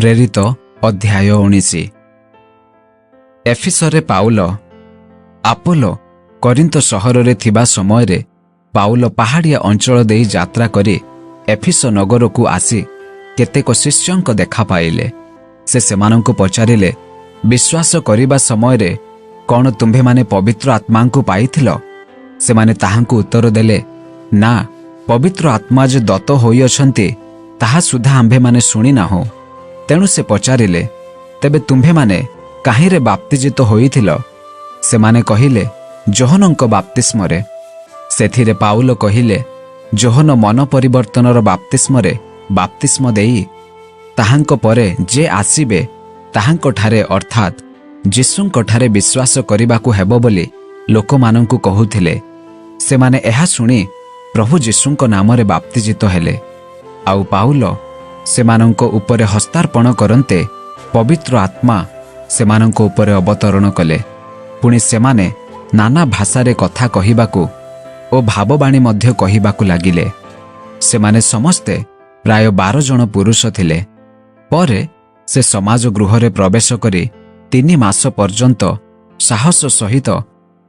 प्रेरित अध्याय 19। एफिसरे पाउल आपोलो करिन्थ सहर रे थिबा समय रे पाउल पहाड़िया अंचल देई यात्रा करी एफिस नगर को आसी केतेक शिष्यंक देखा पाइले। से सेमानंकु पचारिले, विश्वास करिबा समय रे कौन तुम्भे माने पवित्र आत्मा को पाइथिल? सेमाने ताहांकु उत्तर देले, ना, पवित्र आत्मा जे दत्त होई अछंती ताहा सुधा आंभे माने सुनी नाहु। तेणु से पचारिले, तेबे तुम्भे माने काहिरे बाप्तिजित होइथिल? सेमाने कहिले, जोहनंक बाप्तिस्मरे। सेथिरे पाउल कहिले, जोहन मन परिवर्तनर बाप्तिस्मरे बाप्तिस्म देई ताहांक परे जे आसीबे ताहांक ठारे अर्थात जीशुंक ठारे विश्वास करिबाकु हेबो बोली लोकमानंकु कहुथिले। सेमाने एहा सुनी प्रभु जीशुंक नामरे बाप्तिजित हेले। आउ पाउल सेमानंक उपरे हस्तार्पण करन्ते पवित्र आत्मा सेमानंक उपरे अवतरण कले। पुणी सेमाने नाना भाषारे कथा कहिबाकु ओ भाववाणी मध्य कहिबाकु लागिले। सेमाने समस्ते प्राय 12 जन पुरुष थिले। परे से समाज गृहरे प्रवेश करी 3 मास पर्यंत साहस सहित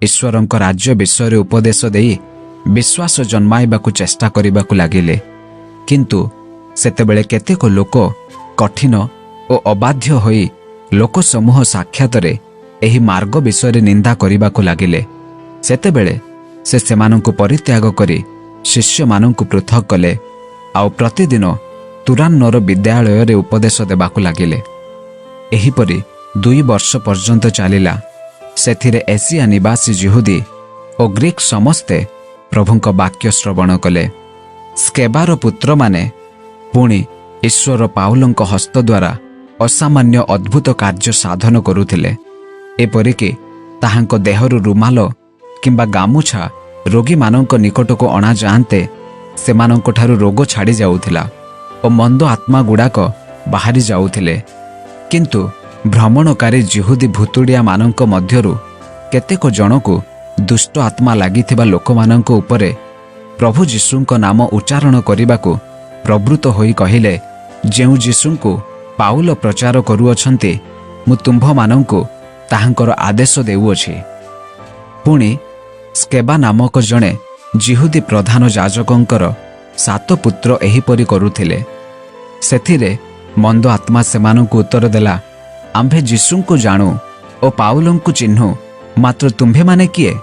ईश्वरंक राज्य विषय उपदेश देई विश्वास जन्माइबाकु चेष्टा करिबाकु लागिले। किंतु सेतेबेले केतेक लोक कठिन ओ अबाध्य होई लोक समूह साक्षातरे एही मार्ग विषय निंदा करिबाकु लागिले। सेतेबेले से सेमानंकु परित्याग करी शिष्य मानंकु पृथक कले। आउ प्रतिदिन तुरान्नर विद्यालय रे उपदेश देबाकु लागिले। एहीपरि 2 वर्ष पर्यंत चलिला। सेथिरे एशिया निवासी जिहुदी ओ ग्रीक समस्ते प्रभुंक वाक्य श्रवण कले। स्केबार पुत्र माने पुणी ईश्वर पाउलंक हस्त द्वारा असामान्य अद्भुत कार्य साधन करुथिले। एपरिकी ताहांक देहरु रुमाल किंबा गामुछा रोगी मानंक निकटको अणा जाआंते सेमानंक ठारु रोग छाड़ी जाउथिला ओ मंद आत्मा गुड़ाक बाहरी जाउथिले। किंतु भ्रमणकारी जिहुदी भूतुड़िया मानंक मध्यरु केतेक जनकु दुष्ट आत्मा लागिथिबा लोकमानंक उपरे प्रभु जीशुंक नाम उच्चारण करिबाकु प्रवृत्त होई कहिले, जेउ जीशुंकु पाउल प्रचार करुअछंती मु तुम्भ मानंकु ताहांकर आदेश देउअछि। पुणी स्केबा नामक जणे जिहुदी प्रधान याजकंकर 7 पुत्र एहीपरि करुथिले। सेथिरे मंद आत्मा सेमानंकु उत्तर देला, आंभे जीशुंकु जाणु ओ पाउलंकु चिन्हु, मात्र तुम्भे माने किए?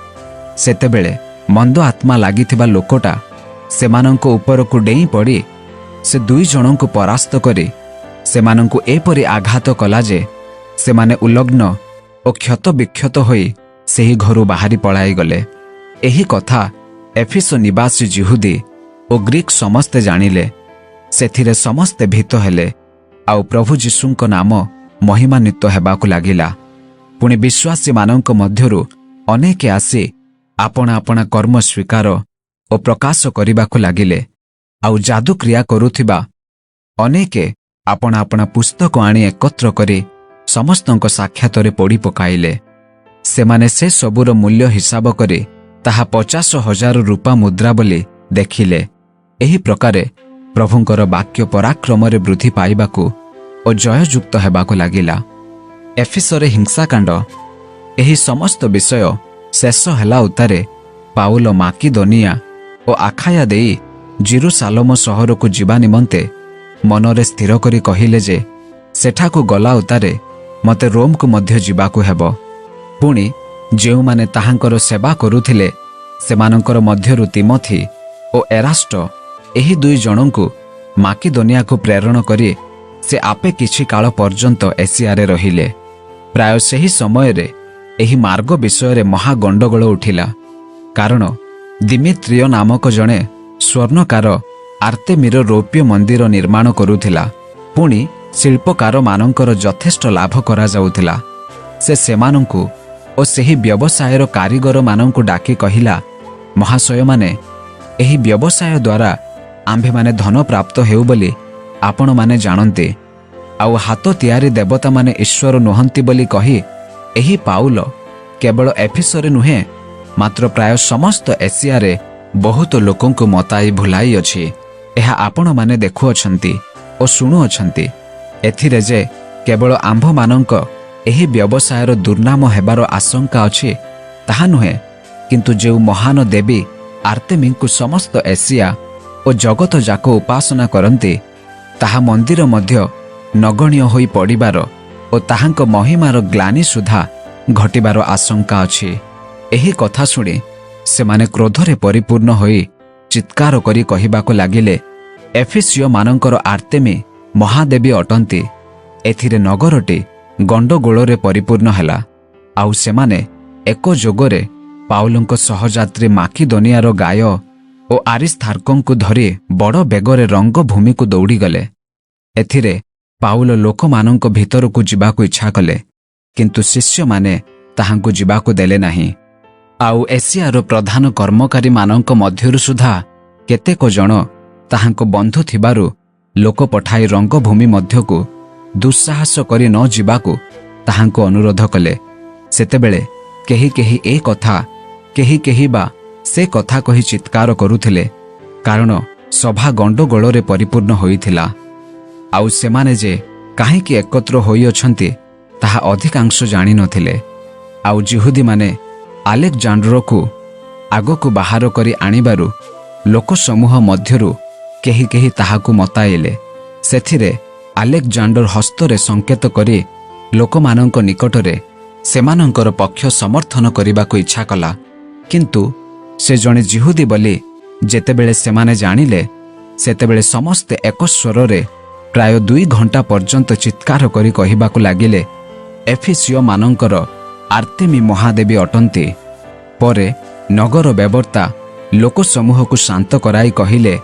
सेतेबेले मंद आत्मा लागिथिबा लोकटा सेमानंकु उपरकु डेई पड़ी से 2 जनंकु परास्त करी सेमानंकु एपरि आघात कला जे सेमाने उलग्न ओ क्षत विक्षत होई सेही घरु बाहरी पळाई गले। एही कथा एफिस निवासी जिहुदी ओ ग्रीक समस्ते जानिले। सेथिरे समस्ते भीत हेले आउ प्रभु जीशुंक नाम महिमान्वित हेबाकु लागिला। पुणी विश्वासी मानंक मध्यरु अनेके आसी आपना आपना कर्म स्वीकार ओ प्रकाश करिबाकु लागिले। आउ जादू क्रिया करुथिबा अनेके आपना आपना पुस्तक आनी एकत्र करी समस्तंक साक्षातरे पढ़ी पकाइले। सेमाने से सबुर मूल्य हिसाब करी ताहा 50,000 रूपा मुद्रा बोली देखिले। एही प्रकारे प्रभुंकर वाक्य पराक्रमरे वृद्धि पाइबाकु ओ जययुक्त हेबाकु लागिला। एफिसरे हिंसाकांड एही समस्त विषय शेष हेला उतारे पाउल माकिदोनिया ओ आखाया देई जेरुसालेम सहर को जीवा निमंते मनरे स्थिर करी कहिले जे सेठाकु गला उतारे मते रोम को मध्य जीवाकु हेबो। पुणी जेउ माने ताहांकर सेवा करुथिले सेमानंकर मध्यरु तिमोथी ओ एरास्ट एही 2 जनंकु माकिदोनिया को प्रेरण करी से आपे किछि काल पर्यंत एशिया रे रहिले। प्राय सेही समय रे एही मार्ग विषय रे महा गंडगोल उठिला। कारण दिमित्रिय नामक जणे स्वर्णकार आर्तेमीर रौप्य मंदिर निर्माण करुथिला। पुणी शिल्पकार मानंकर यथेष्ट लाभ करा जाउथिला। से सेमानंकु ओ सेही व्यवसायर कारीगर मानंकु डाकी कहिला, महाशय माने एही व्यवसाय द्वारा आंभे माने धन प्राप्त हेउ बोली आपण माने जानते। आउ हाथ तियारी देवता माने ईश्वर नुहंती बोली कही एही पाउल केवल एफिसरे नुहे मात्र प्राय समस्त एशिया रे बहुत लोकंकु मताई भुलाई अछि। एहा आपण माने देखु अछंती ओ सुनु अछंती। ଏଥିରେ ଯେ କେବଳ ଆମ୍ଭମାନଙ୍କ ଏହି ବ୍ୟବସାୟର ଦୁର୍ନାମ ହେବାର ଆଶଙ୍କା ଅଛି ତାହା ନୁହେଁ, କିନ୍ତୁ ଯେଉଁ ମହାନ ଦେବୀ ଆର୍ତେମୀଙ୍କୁ ସମସ୍ତ ଏସିଆ ଓ ଜଗତ ଯାକ ଉପାସନା କରନ୍ତି, ତାହା ମନ୍ଦିର ମଧ୍ୟ ନଗଣ୍ୟ ହୋଇ ପଡ଼ିବାର ଓ ତାହାଙ୍କ ମହିମାର ଗ୍ଲାନି ସୁଦ୍ଧା ଘଟିବାର ଆଶଙ୍କା ଅଛି। ଏହି କଥା ଶୁଣି ସେମାନେ କ୍ରୋଧରେ ପରିପୂର୍ଣ୍ଣ ହୋଇ ଚିତ୍କାର କରି କହିବାକୁ ଲାଗିଲେ, ଏଫିସିଓମାନଙ୍କର ଆର୍ତେମୀ ମହାଦେବୀ ଅଟନ୍ତି। ଏଥିରେ ନଗରଟି ଗଣ୍ଡଗୋଳରେ ପରିପୂର୍ଣ୍ଣ ହେଲା। ଆଉ ସେମାନେ ଏକଯୋଗରେ ପାଉଲଙ୍କ ସହଯାତ୍ରୀ ମାକିଦୋନିଆର ଗାୟ ଓ ଆରିସ୍ତାର୍କଙ୍କୁ ଧରି ବଡ଼ ବେଗରେ ରଙ୍ଗଭୂମିକୁ ଦୌଡ଼ିଗଲେ। ଏଥିରେ ପାଉଲ ଲୋକମାନଙ୍କ ଭିତରକୁ ଯିବାକୁ ଇଚ୍ଛା କଲେ, କିନ୍ତୁ ଶିଷ୍ୟମାନେ ତାହାଙ୍କୁ ଯିବାକୁ ଦେଲେ ନାହିଁ। ଆଉ ଏସିଆର ପ୍ରଧାନ କର୍ମକାରୀମାନଙ୍କ ମଧ୍ୟରୁ ସୁଦ୍ଧା କେତେକ ଜଣ ତାହାଙ୍କ ବନ୍ଧୁ ଥିବାରୁ ଲୋକ ପଠାଇ ରଙ୍ଗଭୂମି ମଧ୍ୟକୁ ଦୁଃସାହସ କରି ନ ଯିବାକୁ ତାହାଙ୍କୁ ଅନୁରୋଧ କଲେ। ସେତେବେଳେ କେହି କେହି ଏ କଥା, କେହି କେହି ବା ସେ କଥା କହି ଚିତ୍କାର କରୁଥିଲେ, କାରଣ ସଭା ଗଣ୍ଡଗୋଳରେ ପରିପୂର୍ଣ୍ଣ ହୋଇଥିଲା। ଆଉ ସେମାନେ ଯେ କାହିଁକି ଏକତ୍ର ହୋଇଅଛନ୍ତି ତାହା ଅଧିକାଂଶ ଜାଣିନଥିଲେ। ଆଉ ଯିହୁଦୀମାନେ ଆଲେକ୍ଜାଣ୍ଡ୍ରକୁ ଆଗକୁ ବାହାର କରି ଆଣିବାରୁ ଲୋକସମୂହ ମଧ୍ୟରୁ କେହି କେହି ତାହାକୁ ମତାଇଲେ। ସେଥିରେ ଆଲେକ୍ଜାଣ୍ଡର ହସ୍ତରେ ସଙ୍କେତ କରି ଲୋକମାନଙ୍କ ନିକଟରେ ସେମାନଙ୍କର ପକ୍ଷ ସମର୍ଥନ କରିବାକୁ ଇଚ୍ଛା କଲା। କିନ୍ତୁ ସେ ଜଣେ ଯିହୁଦୀ ବୋଲି ଯେତେବେଳେ ସେମାନେ ଜାଣିଲେ, ସେତେବେଳେ ସମସ୍ତେ ଏକ ସ୍ୱରରେ ପ୍ରାୟ 2 ଘଣ୍ଟା ପର୍ଯ୍ୟନ୍ତ ଚିତ୍କାର କରି କହିବାକୁ ଲାଗିଲେ, ଏଫିସିଓମାନଙ୍କର ଆର୍ତେମୀ ମହାଦେବୀ ଅଟନ୍ତି। ପରେ ନଗର ବେବର୍ତ୍ତା ଲୋକସମୂହକୁ ଶାନ୍ତ କରାଇ କହିଲେ,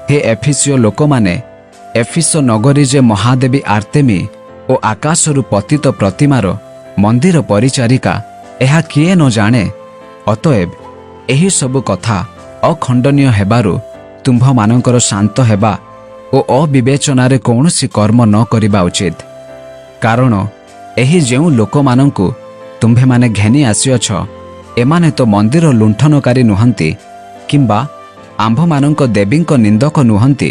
ହେ ଏଫିସିଓ ଲୋକମାନେ, ଏଫିସ ନଗରୀ ଯେ ମହାଦେବୀ ଆର୍ତେମୀ ଓ ଆକାଶରୁ ପତିତ ପ୍ରତିମାର ମନ୍ଦିର ପରିଚାରିକା, ଏହା କିଏ ନ ଜାଣେ? ଅତଏବ ଏହି ସବୁ କଥା ଅଖଣ୍ଡନୀୟ ହେବାରୁ ତୁମ୍ଭମାନଙ୍କର ଶାନ୍ତ ହେବା ଓ ଅବିବେଚନାରେ କୌଣସି କର୍ମ ନ କରିବା ଉଚିତ। କାରଣ ଏହି ଯେଉଁ ଲୋକମାନଙ୍କୁ ତୁମ୍ଭେମାନେ ଘେନି ଆସିଅଛ, ଏମାନେ ତ ମନ୍ଦିର ଲୁଣ୍ଠନକାରୀ ନୁହନ୍ତି କିମ୍ବା ଆମ୍ଭମାନଙ୍କ ଦେବୀଙ୍କ ନିନ୍ଦକ ନୁହନ୍ତି।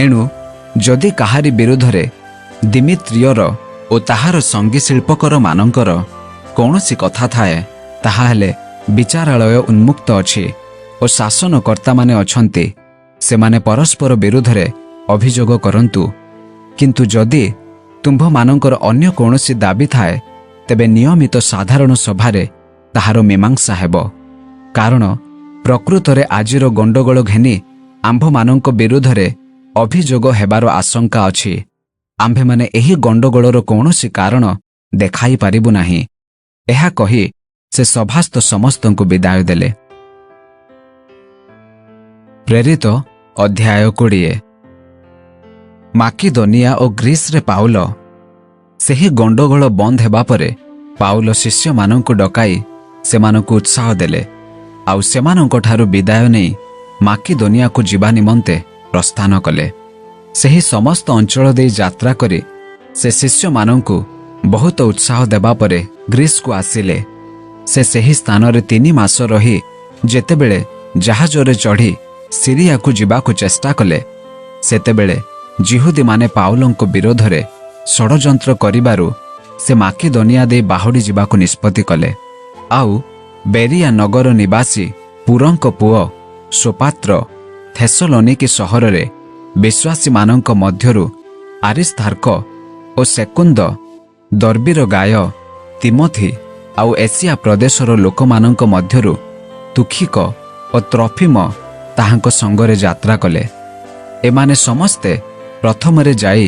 ଏଣୁ ଯଦି କାହାରି ବିରୁଦ୍ଧରେ ଦିମିତ୍ରିୟର ଓ ତାହାର ସଙ୍ଗୀ ଶିଳ୍ପକରମାନଙ୍କର କୌଣସି କଥା ଥାଏ, ତାହା ହେଲେ ବିଚାରାଳୟ ଉନ୍ମୁକ୍ତ ଅଛି ଓ ଶାସନକର୍ତ୍ତାମାନେ ଅଛନ୍ତି। ସେମାନେ ପରସ୍ପର ବିରୁଦ୍ଧରେ ଅଭିଯୋଗ କରନ୍ତୁ। କିନ୍ତୁ ଯଦି ତୁମ୍ଭମାନଙ୍କର ଅନ୍ୟ କୌଣସି ଦାବି ଥାଏ, ତେବେ ନିୟମିତ ସାଧାରଣ ସଭାରେ ତାହାର ମୀମାଂସା ହେବ। କାରଣ ପ୍ରକୃତରେ ଆଜିର ଗଣ୍ଡଗୋଳ ଘେନି ଆମ୍ଭମାନଙ୍କ ବିରୁଦ୍ଧରେ ଅଭିଯୋଗ ହେବାର ଆଶଙ୍କା ଅଛି। ଆମ୍ଭେମାନେ ଏହି ଗଣ୍ଡଗୋଳର କୌଣସି କାରଣ ଦେଖାଇ ପାରିବୁ ନାହିଁ। ଏହା କହି ସେ ସଭାସ୍ଥ ସମସ୍ତଙ୍କୁ ବିଦାୟ ଦେଲେ। ପ୍ରେରିତ ଅଧ୍ୟାୟ 20। ମାକିଦୋନିଆ ଓ ଗ୍ରୀସରେ ପାଉଲ। ସେହି ଗଣ୍ଡଗୋଳ ବନ୍ଦ ହେବା ପରେ ପାଉଲ ଶିଷ୍ୟମାନଙ୍କୁ ଡକାଇ ସେମାନଙ୍କୁ ଉତ୍ସାହ ଦେଲେ। ଆଉ ସେମାନଙ୍କଠାରୁ ବିଦାୟ ନେଇ ମାକିଦୋନିଆକୁ ଯିବା ନିମନ୍ତେ ପ୍ରସ୍ଥାନ କଲେ। ସେହି ସମସ୍ତ ଅଞ୍ଚଳ ଦେଇ ଯାତ୍ରା କରି ସେ ଶିଷ୍ୟମାନଙ୍କୁ ବହୁତ ଉତ୍ସାହ ଦେବା ପରେ ଗ୍ରୀସକୁ ଆସିଲେ। ସେ ସେହି ସ୍ଥାନରେ 3 ମାସ ରହି ଯେତେବେଳେ ଜାହାଜରେ ଚଢ଼ି ସିରିଆକୁ ଯିବାକୁ ଚେଷ୍ଟା କଲେ, ସେତେବେଳେ ଯିହୁଦୀମାନେ ପାଉଲଙ୍କ ବିରୋଧରେ ଷଡ଼ଯନ୍ତ୍ର କରିବାରୁ ସେ ମାକିଦୋନିଆ ଦେଇ ବାହୁଡ଼ି ଯିବାକୁ ନିଷ୍ପତ୍ତି କଲେ। ଆଉ ବେରିଆ ନଗର ନିବାସୀ ପୁରଙ୍କ ପୁଅ ସୋପାତ୍ର ଥେସଲୋନିକି ସହରରେ ବିଶ୍ୱାସୀମାନଙ୍କ ମଧ୍ୟରୁ ଆରିସ୍ତାର୍କ ଓ ସେକୁନ୍ଦ, ଦର୍ବିର ଗାୟ ତିମୋଥି ଆଉ ଏସିଆ ପ୍ରଦେଶର ଲୋକମାନଙ୍କ ମଧ୍ୟରୁ ତୁଖିକ ଓ ତ୍ରଫିମ ତାହାଙ୍କ ସଙ୍ଗରେ ଯାତ୍ରା କଲେ। ଏମାନେ ସମସ୍ତେ ପ୍ରଥମରେ ଯାଇ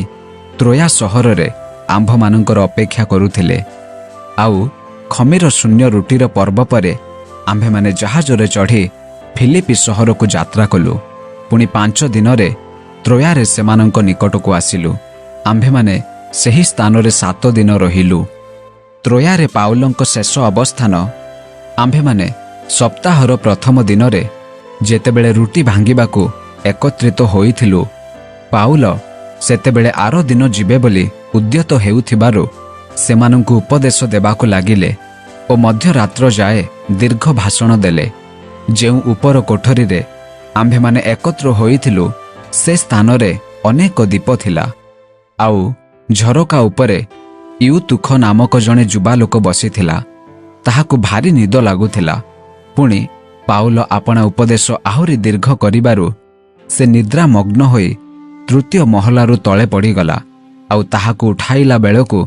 ତ୍ରୋୟା ସହରରେ ଆମ୍ଭମାନଙ୍କର ଅପେକ୍ଷା କରୁଥିଲେ। ଆଉ ଖମିର ଶୂନ୍ୟ ରୁଟିର ପର୍ବ ପରେ ଆମ୍ଭେମାନେ ଜାହାଜରେ ଚଢ଼ି ଫିଲିପି ସହରକୁ ଯାତ୍ରା କଲୁ। ପୁଣି 5 ଦିନରେ ତ୍ରୋୟାରେ ସେମାନଙ୍କ ନିକଟକୁ ଆସିଲୁ। ଆମ୍ଭେମାନେ ସେହି ସ୍ଥାନରେ 7 ଦିନ ରହିଲୁ। ତ୍ରୋୟାରେ ପାଉଲଙ୍କ ଶେଷ ଅବସ୍ଥାନ। ଆମ୍ଭେମାନେ ସପ୍ତାହର ପ୍ରଥମ ଦିନରେ ଯେତେବେଳେ ରୁଟି ଭାଙ୍ଗିବାକୁ ଏକତ୍ରିତ ହୋଇଥିଲୁ, ପାଉଲ ସେତେବେଳେ ଆର ଦିନ ଯିବେ ବୋଲି ଉଦ୍ୟତ ହେଉଥିବାରୁ ସେମାନଙ୍କୁ ଉପଦେଶ ଦେବାକୁ ଲାଗିଲେ ଓ ମଧ୍ୟରାତ୍ର ଯାଏ ଦୀର୍ଘ ଭାଷଣ ଦେଲେ। ଯେଉଁ ଉପର କୋଠରୀରେ ଆମ୍ଭେମାନେ ଏକତ୍ର ହୋଇଥିଲୁ, ସେ ସ୍ଥାନରେ ଅନେକ ଦୀପ ଥିଲା। ଆଉ ଝରକା ଉପରେ ୟୁତୁଖ ନାମକ ଜଣେ ଯୁବା ଲୋକ ବସିଥିଲା। ତାହାକୁ ଭାରି ନିଦ ଲାଗୁଥିଲା। ପୁଣି ପାଉଲ ଆପଣା ଉପଦେଶ ଆହୁରି ଦୀର୍ଘ କରିବାରୁ ସେ ନିଦ୍ରାମଗ୍ନ ହୋଇ ତୃତୀୟ ମହଲାରୁ ତଳେ ପଡ଼ିଗଲା। ଆଉ ତାହାକୁ ଉଠାଇଲା ବେଳକୁ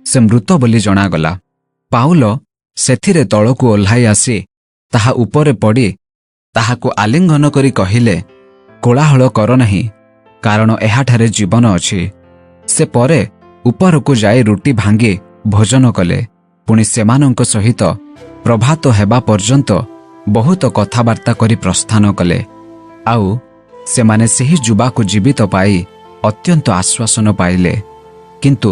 ସେ ମୃତ ବୋଲି ଜଣାଗଲା। ପାଉଲ ସେଥିରେ ତଳକୁ ଓହ୍ଲାଇ ଆସି ତାହା ଉପରେ ପଡ଼ି ତାହାକୁ ଆଲିଙ୍ଗନ କରି କହିଲେ, କୋଳାହଳ କର ନାହିଁ, କାରଣ ଏହାଠାରେ ଜୀବନ ଅଛି। ସେ ପରେ ଉପରକୁ ଯାଇ ରୁଟି ଭାଙ୍ଗି ଭୋଜନ କଲେ। ପୁଣି ସେମାନଙ୍କ ସହିତ ପ୍ରଭାତ ହେବା ପର୍ଯ୍ୟନ୍ତ ବହୁତ କଥାବାର୍ତ୍ତା କରି ପ୍ରସ୍ଥାନ କଲେ। ଆଉ ସେମାନେ ସେହି ଯୁବାକୁ ଜୀବିତ ପାଇ ଅତ୍ୟନ୍ତ ଆଶ୍ୱାସନ ପାଇଲେ। କିନ୍ତୁ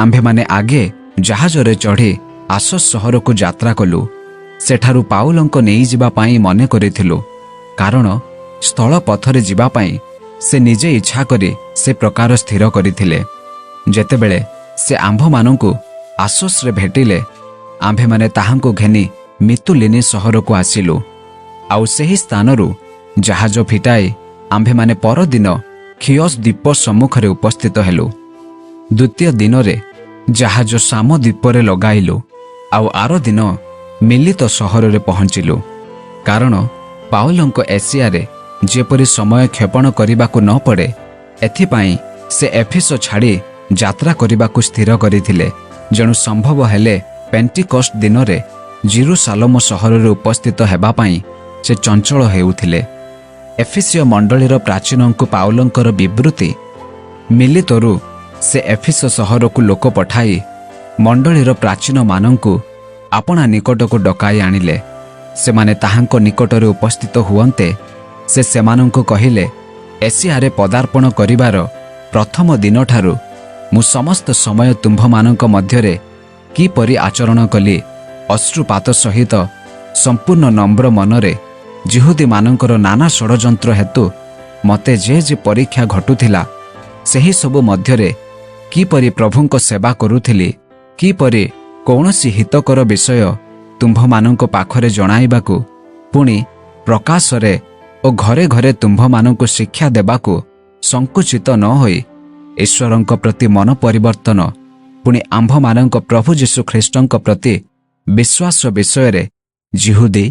ଆମ୍ଭେମାନେ ଆଗେ ଜାହାଜରେ ଚଢ଼ି ଆସୋସ୍ ସହରକୁ ଯାତ୍ରା କଲୁ। ସେଠାରୁ ପାଉଲଙ୍କ ନେଇଯିବା ପାଇଁ ମନେ କରିଥିଲୁ, କାରଣ ସ୍ଥଳ ପଥରେ ଯିବା ପାଇଁ ସେ ନିଜେ ଇଚ୍ଛା କରି ସେ ପ୍ରକାର ସ୍ଥିର କରିଥିଲେ। ଯେତେବେଳେ ସେ ଆମ୍ଭମାନଙ୍କୁ ଆସୋସ୍ରେ ଭେଟିଲେ, ଆମ୍ଭେମାନେ ତାହାଙ୍କୁ ଘେନି ମିତୁଲିନି ସହରକୁ ଆସିଲୁ। ଆଉ ସେହି ସ୍ଥାନରୁ ଜାହାଜ ଫିଟାଇ ଆମ୍ଭେମାନେ ପରଦିନ ଖିଅସ୍ ଦ୍ୱୀପ ସମ୍ମୁଖରେ ଉପସ୍ଥିତ ହେଲୁ। ଦ୍ୱିତୀୟ ଦିନରେ ଜାହାଜ ସାମ ଦ୍ୱୀପରେ ଲଗାଇଲୁ। ଆଉ ଆର ଦିନ ମିଲିତ ସହରରେ ପହଞ୍ଚିଲୁ। କାରଣ ପାଉଲଙ୍କ ଏସିଆରେ ଯେପରି ସମୟ କ୍ଷେପଣ କରିବାକୁ ନ ପଡ଼େ, ଏଥିପାଇଁ ସେ ଏଫିସ ଛାଡ଼ି ଯାତ୍ରା କରିବାକୁ ସ୍ଥିର କରିଥିଲେ। ଯେଣୁ ସମ୍ଭବ ହେଲେ ପେଣ୍ଟିକଷ୍ଟ ଦିନରେ ଜିରୁସାଲମ ସହରରେ ଉପସ୍ଥିତ ହେବା ପାଇଁ ସେ ଚଞ୍ଚଳ ହେଉଥିଲେ। ଏଫିସୀୟ ମଣ୍ଡଳୀର ପ୍ରାଚୀନଙ୍କୁ ପାଉଲଙ୍କର ବିବୃତ୍ତି। ମିଲିତରୁ ସେ ଏଫିସ ସହରକୁ ଲୋକ ପଠାଇ ମଣ୍ଡଳୀର ପ୍ରାଚୀନମାନଙ୍କୁ ଆପଣା ନିକଟକୁ ଡକାଇ ଆଣିଲେ। ସେମାନେ ତାହାଙ୍କ ନିକଟରେ ଉପସ୍ଥିତ ହୁଅନ୍ତେ ସେ ସେମାନଙ୍କୁ କହିଲେ, ଏସିଆରେ ପଦାର୍ପଣ କରିବାର ପ୍ରଥମ ଦିନଠାରୁ ମୁଁ ସମସ୍ତ ସମୟ ତୁମ୍ଭମାନଙ୍କ ମଧ୍ୟରେ କିପରି ଆଚରଣ କଲି, ଅଶ୍ରୁପାତ ସହିତ ସମ୍ପୂର୍ଣ୍ଣ ନମ୍ର ମନରେ ଜିହୁଦୀମାନଙ୍କର ନାନା ଷଡ଼ଯନ୍ତ୍ର ହେତୁ ମୋତେ ଯେ ପରୀକ୍ଷା ଘଟୁଥିଲା, ସେହି ସବୁ ମଧ୍ୟରେ କିପରି ପ୍ରଭୁଙ୍କ ସେବା କରୁଥିଲି, କିପରି କୌଣସି ହିତକର ବିଷୟ ତୁମ୍ଭମାନଙ୍କ ପାଖରେ ଜଣାଇବାକୁ, ପୁଣି ପ୍ରକାଶରେ ଓ ଘରେ ଘରେ ତୁମ୍ଭମାନଙ୍କୁ ଶିକ୍ଷା ଦେବାକୁ ସଂକୁଚିତ ନ ହୋଇ ଈଶ୍ୱରଙ୍କ ପ୍ରତି ମନ ପରିବର୍ତ୍ତନ, ପୁଣି ଆମ୍ଭମାନଙ୍କ ପ୍ରଭୁ ଯୀଶୁଖ୍ରୀଷ୍ଟଙ୍କ ପ୍ରତି ବିଶ୍ୱାସ ବିଷୟରେ ଜିହୁଦୀ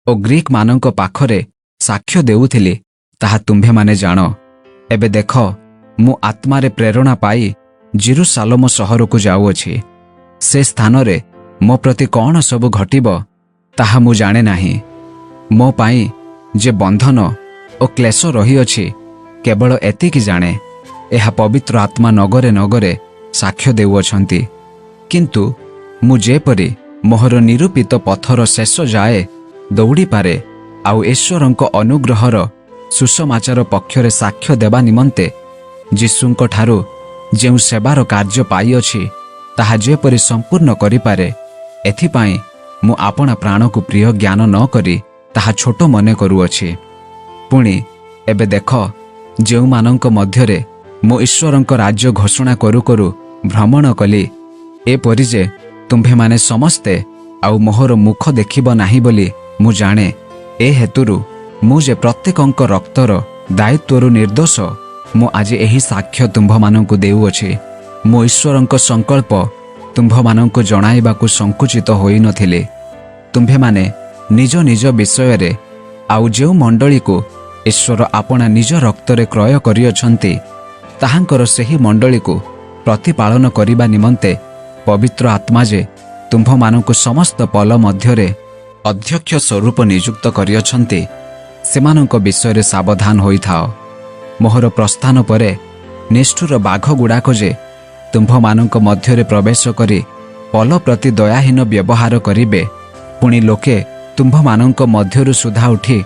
ଓ ଗ୍ରୀକମାନଙ୍କ ପାଖରେ ସାକ୍ଷ୍ୟ ଦେଉଥିଲି, ତାହା ତୁମ୍ଭେମାନେ ଜାଣ। ଏବେ ଦେଖ, ମୁଁ ଆତ୍ମାରେ ପ୍ରେରଣା ପାଇ ଜିରୁସାଲମ ସହରକୁ ଯାଉଅଛି। ସେ ସ୍ଥାନରେ ମୋ ପ୍ରତି କ'ଣ ସବୁ ଘଟିବ ତାହା ମୁଁ ଜାଣେ ନାହିଁ। ମୋ ପାଇଁ ଯେ ବନ୍ଧନ ଓ କ୍ଲେଶ ରହିଅଛି, କେବଳ ଏତିକି ଜାଣେ, ଏହା ପବିତ୍ର ଆତ୍ମା ନଗରେ ନଗରେ ସାକ୍ଷ୍ୟ ଦେଉଅଛନ୍ତି। କିନ୍ତୁ ମୁଁ ଯେପରି ମୋହର ନିରୂପିତ ପଥର ଶେଷ ଯାଏ ଦୌଡ଼ିପାରେ, ଆଉ ଈଶ୍ୱରଙ୍କ ଅନୁଗ୍ରହର ସୁସମାଚାର ପକ୍ଷରେ ସାକ୍ଷ୍ୟ ଦେବା ନିମନ୍ତେ ଯୀଶୁଙ୍କ ଠାରୁ ଯେଉଁ ସେବାର କାର୍ଯ୍ୟ ପାଇଅଛି, ତାହା ଯେପରି ସମ୍ପୂର୍ଣ୍ଣ କରିପାରେ, ଏଥିପାଇଁ ମୁଁ ଆପଣା ପ୍ରାଣକୁ ପ୍ରିୟ ଜ୍ଞାନ ନ କରି ତାହା ଛୋଟ ମନେ କରୁଅଛି। ପୁଣି ଏବେ ଦେଖ, ଯେଉଁମାନଙ୍କ ମଧ୍ୟରେ ମୁଁ ଈଶ୍ୱରଙ୍କ ରାଜ୍ୟ ଘୋଷଣା କରୁ କରୁ ଭ୍ରମଣ କଲି, ଏପରି ଯେ ତୁମ୍ଭେମାନେ ସମସ୍ତେ ଆଉ ମୋହର ମୁଖ ଦେଖିବ ନାହିଁ ବୋଲି ମୁଁ ଜାଣେ। ଏ ହେତୁରୁ ମୁଁ ଯେ ପ୍ରତ୍ୟେକଙ୍କ ରକ୍ତର ଦାୟିତ୍ୱରୁ ନିର୍ଦ୍ଦୋଷ, ମୁଁ ଆଜି ଏହି ସାକ୍ଷ୍ୟ ତୁମ୍ଭମାନଙ୍କୁ ଦେଉଅଛି। ମୁଁ ଈଶ୍ୱରଙ୍କ ସଂକଳ୍ପ ତୁମ୍ଭମାନଙ୍କୁ ଜଣାଇବାକୁ ସଂକୁଚିତ ହୋଇନଥିଲି। ତୁମ୍ଭେମାନେ ନିଜ ନିଜ ବିଷୟରେ ଆଉ ଯେଉଁ ମଣ୍ଡଳୀକୁ ଈଶ୍ୱର ଆପଣା ନିଜ ରକ୍ତରେ କ୍ରୟ କରିଅଛନ୍ତି, ତାହାଙ୍କର ସେହି ମଣ୍ଡଳୀକୁ ପ୍ରତିପାଳନ କରିବା ନିମନ୍ତେ ପବିତ୍ର ଆତ୍ମା ଯେ ତୁମ୍ଭମାନଙ୍କୁ ସମସ୍ତ ପଲ ମଧ୍ୟରେ ଅଧ୍ୟକ୍ଷ ସ୍ୱରୂପ ନିଯୁକ୍ତ କରିଅଛନ୍ତି, ସେମାନଙ୍କ ବିଷୟରେ ସାବଧାନ ହୋଇଥାଅ। ମୋହର ପ୍ରସ୍ଥାନ ପରେ ନିଷ୍ଠୁର ବାଘଗୁଡ଼ାକ ଯେ ତୁମ୍ଭମାନଙ୍କ ମଧ୍ୟରେ ପ୍ରବେଶ କରି ପଲ ପ୍ରତି ଦୟାହୀନ ବ୍ୟବହାର କରିବେ, ପୁଣି ଲୋକେ ତୁମ୍ଭମାନଙ୍କ ମଧ୍ୟରୁ ସୁଦ୍ଧା ଉଠି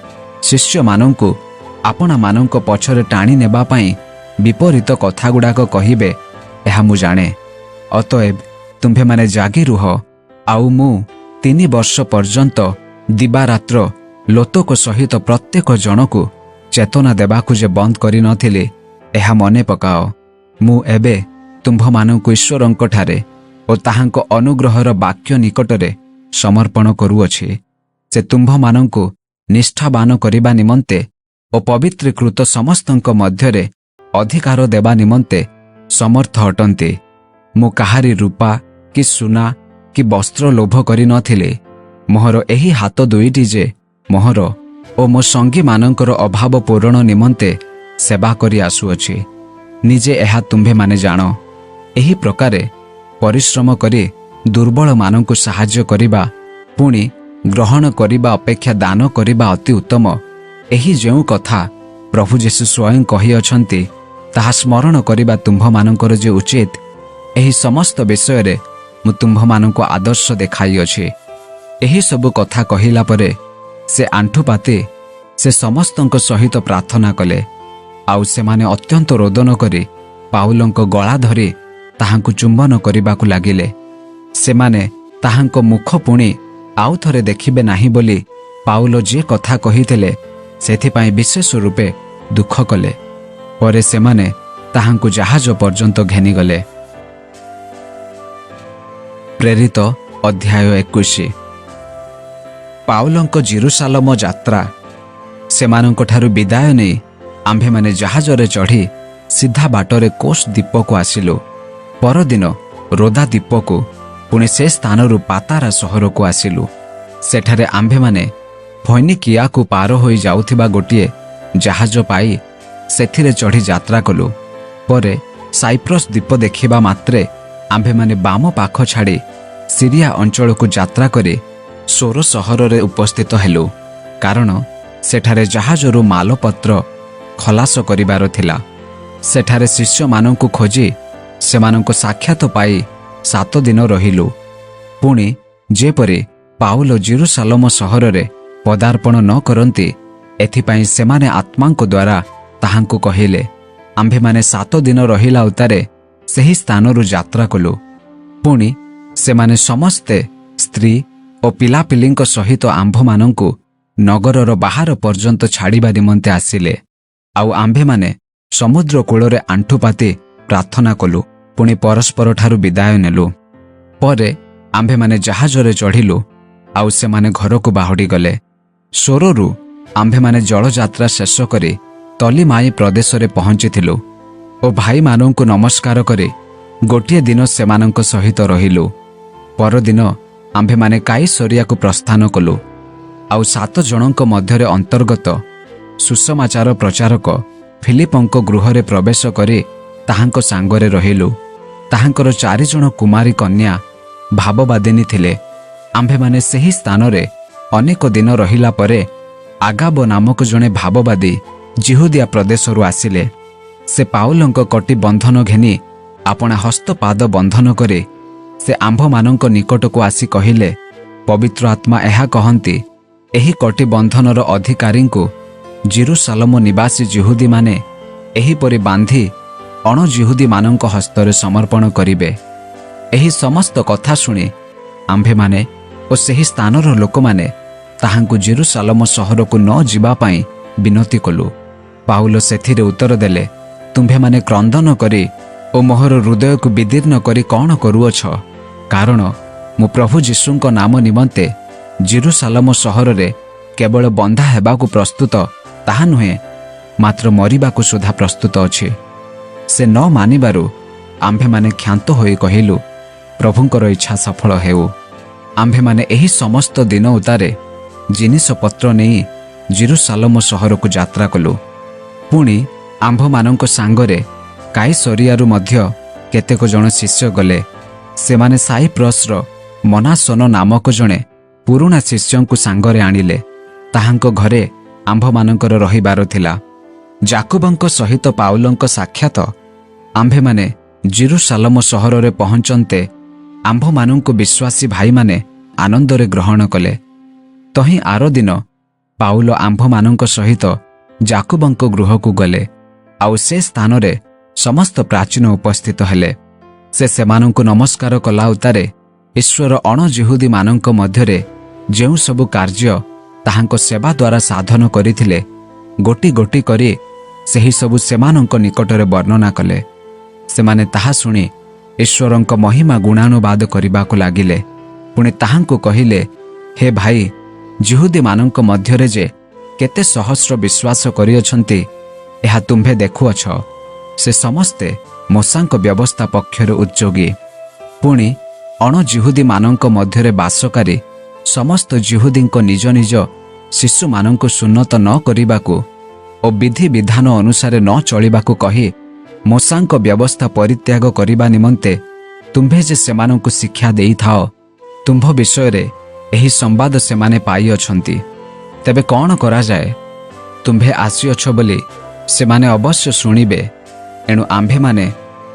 ଶିଷ୍ୟମାନଙ୍କୁ ଆପଣାମାନଙ୍କ ପଛରେ ଟାଣି ନେବା ପାଇଁ ବିପରୀତ କଥାଗୁଡ଼ାକ କହିବେ, ଏହା ମୁଁ ଜାଣେ। ଅତଏବ ତୁମ୍ଭେମାନେ ଜାଗି ରୁହ। ଆଉ ମୁଁ 3 ବର୍ଷ ପର୍ଯ୍ୟନ୍ତ ଦିବାରାତ୍ର ଲୋତକ ସହିତ ପ୍ରତ୍ୟେକ ଜଣକୁ ଚେତନା ଦେବାକୁ ଯେ ବନ୍ଦ କରିନଥିଲି, ଏହା ମନେ ପକାଅ। ମୁଁ ଏବେ ତୁମ୍ଭମାନଙ୍କୁ ଈଶ୍ୱରଙ୍କଠାରେ ଓ ତାହାଙ୍କ ଅନୁଗ୍ରହର ବାକ୍ୟ ନିକଟରେ ସମର୍ପଣ କରୁଅଛି। ସେ ତୁମ୍ଭମାନଙ୍କୁ ନିଷ୍ଠାବାନ କରିବା ନିମନ୍ତେ ଓ ପବିତ୍ରୀକୃତ ସମସ୍ତଙ୍କ ମଧ୍ୟରେ ଅଧିକାର ଦେବା ନିମନ୍ତେ ସମର୍ଥ ଅଟନ୍ତି। ମୁଁ କାହାରି ରୂପା କି ସୁନା କି ବସ୍ତ୍ର ଲୋଭ କରି ନଥିଲି। ମୋହର ଏହି ହାତ ଦୁଇଟି ଯେ ମୋହର ଓ ମୋ ସଙ୍ଗୀମାନଙ୍କର ଅଭାବ ପୂରଣ ନିମନ୍ତେ ସେବା କରି ଆସୁଅଛି। ନିଜେ ଏହା ତୁମ୍ଭେମାନେ ଜାଣ। ଏହି ପ୍ରକାରେ ପରିଶ୍ରମ କରି ଦୁର୍ବଳମାନଙ୍କୁ ସାହାଯ୍ୟ କରିବା ପୁଣି ଗ୍ରହଣ କରିବା ଅପେକ୍ଷା ଦାନ କରିବା ଅତି ଉତ୍ତମ। ଏହି ଯେଉଁ କଥା ପ୍ରଭୁ ଯୀଶୁ ସ୍ୱୟଂ କହିଅଛନ୍ତି ତାହା ସ୍ମରଣ କରିବା ତୁମ୍ଭମାନଙ୍କର ଯେ ଉଚିତ। ଏହି ସମସ୍ତ ବିଷୟରେ ମୁଁ ତୁମ୍ଭମାନଙ୍କୁ ଆଦର୍ଶ ଦେଖାଇଅଛି। ଏହିସବୁ କଥା କହିଲା ପରେ ସେ ଆଣ୍ଠୁପାତି ସେ ସମସ୍ତଙ୍କ ସହିତ ପ୍ରାର୍ଥନା କଲେ। ଆଉ ସେମାନେ ଅତ୍ୟନ୍ତ ରୋଦନ କରି ପାଉଲଙ୍କ ଗଳା ଧରି ତାହାଙ୍କୁ ଚୁମ୍ବନ କରିବାକୁ ଲାଗିଲେ। ସେମାନେ ତାହାଙ୍କ ମୁଖ ପୁଣି ଆଉ ଥରେ ଦେଖିବେ ନାହିଁ ବୋଲି ପାଉଲ ଯେ କଥା କହିଥିଲେ ସେଥିପାଇଁ ବିଶେଷ ରୂପେ ଦୁଃଖ କଲେ। ପରେ ସେମାନେ ତାହାଙ୍କୁ ଜାହାଜ ପର୍ଯ୍ୟନ୍ତ ଘେନିଗଲେ। ପ୍ରେରିତ ଅଧ୍ୟାୟ 21। ପାଉଲଙ୍କ ଜେରୁସାଲେମ ଯାତ୍ରା। ସେମାନଙ୍କଠାରୁ ବିଦାୟ ନେଇ ଆମ୍ଭେମାନେ ଜାହାଜରେ ଚଢ଼ି ସିଧା ବାଟରେ କୋସ୍ ଦ୍ୱୀପକୁ ଆସିଲୁ। ପରଦିନ ରୋଦା ଦ୍ୱୀପକୁ ପୁଣି ସେ ସ୍ଥାନରୁ ପାତାରା ସହରକୁ ଆସିଲୁ। ସେଠାରେ ଆମ୍ଭେମାନେ ଫୈନିକିଆକୁ ପାର ହୋଇ ଯାଉଥିବା ଗୋଟିଏ ଜାହାଜ ପାଇ ସେଥିରେ ଚଢ଼ି ଯାତ୍ରା କଲୁ। ପରେ ସାଇପ୍ରସ୍ ଦ୍ୱୀପ ଦେଖିବା ମାତ୍ରେ ଆମ୍ଭେମାନେ ବାମ ପାଖ ଛାଡ଼ି ସିରିଆ ଅଞ୍ଚଳକୁ ଯାତ୍ରା କରି ସୋର ସହରରେ ଉପସ୍ଥିତ ହେଲୁ, କାରଣ ସେଠାରେ ଜାହାଜରୁ ମାଲପତ୍ର ଖଲାସ କରିବାର ଥିଲା। ସେଠାରେ ଶିଷ୍ୟମାନଙ୍କୁ ଖୋଜି ସେମାନଙ୍କ ସାକ୍ଷାତ ପାଇ 7 ଦିନ ରହିଲୁ। ପୁଣି ଯେପରି ପାଉଲ ଜେରୁସାଲେମ ସହରରେ ପଦାର୍ପଣ ନ କରନ୍ତି ଏଥିପାଇଁ ସେମାନେ ଆତ୍ମାଙ୍କ ଦ୍ୱାରା ତାହାଙ୍କୁ କହିଲେ। ଆମ୍ଭେମାନେ 7 ଦିନ ରହିଲା ଉତ୍ତାରେ ସେହି ସ୍ଥାନରୁ ଯାତ୍ରା କଲୁ। ପୁଣି ସେମାନେ ସମସ୍ତେ ସ୍ତ୍ରୀ ଓ ପିଲାପିଲିଙ୍କ ସହିତ ଆମ୍ଭମାନଙ୍କୁ ନଗରର ବାହାର ପର୍ଯ୍ୟନ୍ତ ଛାଡ଼ିବା ନିମନ୍ତେ ଆସିଲେ। ଆଉ ଆମ୍ଭେମାନେ ସମୁଦ୍ର କୂଳରେ ଆଣ୍ଠୁପାତି ପ୍ରାର୍ଥନା କଲୁ। ପୁଣି ପରସ୍ପରଠାରୁ ବିଦାୟ ନେଲୁ। ପରେ ଆମ୍ଭେମାନେ ଜାହାଜରେ ଚଢ଼ିଲୁ ଆଉ ସେମାନେ ଘରକୁ ବାହୁଡ଼ିଗଲେ। ସୋରରୁ ଆମ୍ଭେମାନେ ଜଳଯାତ୍ରା ଶେଷ କରି ତଲିମାଇ ପ୍ରଦେଶରେ ପହଞ୍ଚିଥିଲୁ ଓ ଭାଇମାନଙ୍କୁ ନମସ୍କାର କରି ଗୋଟିଏ ଦିନ ସେମାନଙ୍କ ସହିତ ରହିଲୁ। ପରଦିନ ଆମ୍ଭେମାନେ କାଇସରିଆକୁ ପ୍ରସ୍ଥାନ କଲୁ। ଆଉ 7 ଜଣଙ୍କ ମଧ୍ୟରେ ଅନ୍ତର୍ଗତ ସୁସମାଚାର ପ୍ରଚାରକ ଫିଲିପଙ୍କ ଗୃହରେ ପ୍ରବେଶ କରି ତାହାଙ୍କ ସାଙ୍ଗରେ ରହିଲୁ। ତାହାଙ୍କର 4 ଜଣ କୁମାରୀ କନ୍ୟା ଭାବବାଦିନୀ ଥିଲେ। ଆମ୍ଭେମାନେ ସେହି ସ୍ଥାନରେ ଅନେକ ଦିନ ରହିଲା ପରେ ଆଗାବ ନାମକ ଜଣେ ଭାବବାଦୀ ଜିହୁଦିଆ ପ୍ରଦେଶରୁ ଆସିଲେ। ସେ ପାଉଲଙ୍କ କଟି ବନ୍ଧନ ଘେନି ଆପଣା ହସ୍ତପାଦ ବନ୍ଧନ କରି ସେ ଆମ୍ଭମାନଙ୍କ ନିକଟକୁ ଆସି କହିଲେ, ପବିତ୍ର ଆତ୍ମା ଏହା କହନ୍ତି, ଏହି କଟି ବନ୍ଧନର ଅଧିକାରୀଙ୍କୁ ଜେରୁସାଲେମ ନିବାସୀ ଜିହୁଦୀମାନେ ଏହିପରି ବାନ୍ଧି ଅଣଜିହୁଦୀମାନଙ୍କ ହସ୍ତରେ ସମର୍ପଣ କରିବେ। ଏହି ସମସ୍ତ କଥା ଶୁଣି ଆମ୍ଭେମାନେ ଓ ସେହି ସ୍ଥାନର ଲୋକମାନେ ତାହାଙ୍କୁ ଜେରୁସାଲେମ ସହରକୁ ନ ଯିବା ପାଇଁ ବିନତି କଲୁ। ପାଉଲ ସେଥିରେ ଉତ୍ତର ଦେଲେ, ତୁମ୍ଭେମାନେ କ୍ରନ୍ଦନ କରି ଓ ମୋହର ହୃଦୟକୁ ବିଦୀର୍ଣ୍ଣ କରି କ'ଣ କରୁଅଛ? କାରଣ ମୁଁ ପ୍ରଭୁ ଯୀଶୁଙ୍କ ନାମ ନିମନ୍ତେ ଜେରୁସାଲେମ ସହରରେ କେବଳ ବନ୍ଧା ହେବାକୁ ପ୍ରସ୍ତୁତ ତାହା ନୁହେଁ, ମାତ୍ର ମରିବାକୁ ସୁଦ୍ଧା ପ୍ରସ୍ତୁତ ଅଛି। ସେ ନ ମାନିବାରୁ ଆମ୍ଭେମାନେ କ୍ଷାନ୍ତ ହୋଇ କହିଲୁ, ପ୍ରଭୁଙ୍କର ଇଚ୍ଛା ସଫଳ ହେଉ। ଆମ୍ଭେମାନେ ଏହି ସମସ୍ତ ଦିନ ଉତ୍ତାରେ ଜିନିଷପତ୍ର ନେଇ ଜେରୁସାଲେମ ସହରକୁ ଯାତ୍ରା କଲୁ। ପୁଣି ଆମ୍ଭମାନଙ୍କ ସାଙ୍ଗରେ କାଇସରିଆରୁ ମଧ୍ୟ କେତେକ ଜଣ ଶିଷ୍ୟ ଗଲେ। ସେମାନେ ସାଇପ୍ରସ୍ର ମନାସନ ନାମକ ଜଣେ ପୁରୁଣା ଶିଷ୍ୟଙ୍କୁ ସାଙ୍ଗରେ ଆଣିଲେ। ତାହାଙ୍କ ଘରେ ଆମ୍ଭମାନଙ୍କର ରହିବାର ଥିଲା। ଯାକୁବଙ୍କ ସହିତ ପାଉଲଙ୍କ ସାକ୍ଷାତ ଆମ୍ଭେମାନେ ଜେରୁସାଲେମ ସହରରେ ପହଞ୍ଚନ୍ତେ ଆମ୍ଭମାନଙ୍କୁ ବିଶ୍ୱାସୀ ଭାଇମାନେ ଆନନ୍ଦରେ ଗ୍ରହଣ କଲେ। ତହିଁ ଆର ଦିନ ପାଉଲ ଆମ୍ଭମାନଙ୍କ ସହିତ ଯାକୁବଙ୍କ ଗୃହକୁ ଗଲେ। ଆଉ ସେ ସ୍ଥାନରେ ସମସ୍ତ ପ୍ରାଚୀନ ଉପସ୍ଥିତ ହେଲେ। ସେ ସେମାନଙ୍କୁ ନମସ୍କାର କଲା ଉତ୍ତାରେ ଈଶ୍ୱର ଅଣଜିହୁଦୀମାନଙ୍କ ମଧ୍ୟରେ ଯେଉଁ ସବୁ କାର୍ଯ୍ୟ ତାହାଙ୍କ ସେବା ଦ୍ୱାରା ସାଧନ କରିଥିଲେ ଗୋଟି ଗୋଟି କରି ସେହି ସବୁ ସେମାନଙ୍କ ନିକଟରେ ବର୍ଣ୍ଣନା କଲେ। ସେମାନେ ତାହା ଶୁଣି ଈଶ୍ୱରଙ୍କ ମହିମା ଗୁଣାନୁବାଦ କରିବାକୁ ଲାଗିଲେ। ପୁଣି ତାହାଙ୍କୁ କହିଲେ, ହେ ଭାଇ, ଜିହୁଦୀମାନଙ୍କ ମଧ୍ୟରେ ଯେ କେତେ ସହସ୍ର ବିଶ୍ୱାସ କରିଅଛନ୍ତି ଏହା ତୁମ୍ଭେ ଦେଖୁଅଛ। ସେ ସମସ୍ତେ ମୋଶାଙ୍କ ବ୍ୟବସ୍ଥା ପକ୍ଷରୁ ଉଦ୍ଯୋଗୀ। पुणी अणजिहुदीमानଙ୍କ ମଧ୍ୟରେ ବାସକାରୀ ସମସ୍ତ ଜିହୁଦୀଙ୍କ ନିଜ ନିଜ ଶିଶୁମାନଙ୍କୁ ସୁନ୍ନତ ନ କରିବାକୁ ଓ ବିଧି ବିଧାନ ଅନୁସାରେ ନ ଚଳିବାକୁ କହି ମୋଶାଙ୍କ ବ୍ୟବସ୍ଥା ପରିତ୍ୟାଗ କରିବା ନିମନ୍ତେ ତୁମ୍ଭେ ଯେ ସେମାନଙ୍କୁ ଶିକ୍ଷା ଦେଇଥାଅ, ତୁମ୍ଭ ବିଷୟରେ ଏହି ସମ୍ବାଦ ସେମାନେ ପାଇଅଛନ୍ତି। ତେବେ କ'ଣ କରାଯାଏ? ତୁମ୍ଭେ ଆସିଅଛ ବୋଲି ସେମାନେ ଅବଶ୍ୟ ଶୁଣିବେ। ଏଣୁ ଆମ୍ଭେମାନେ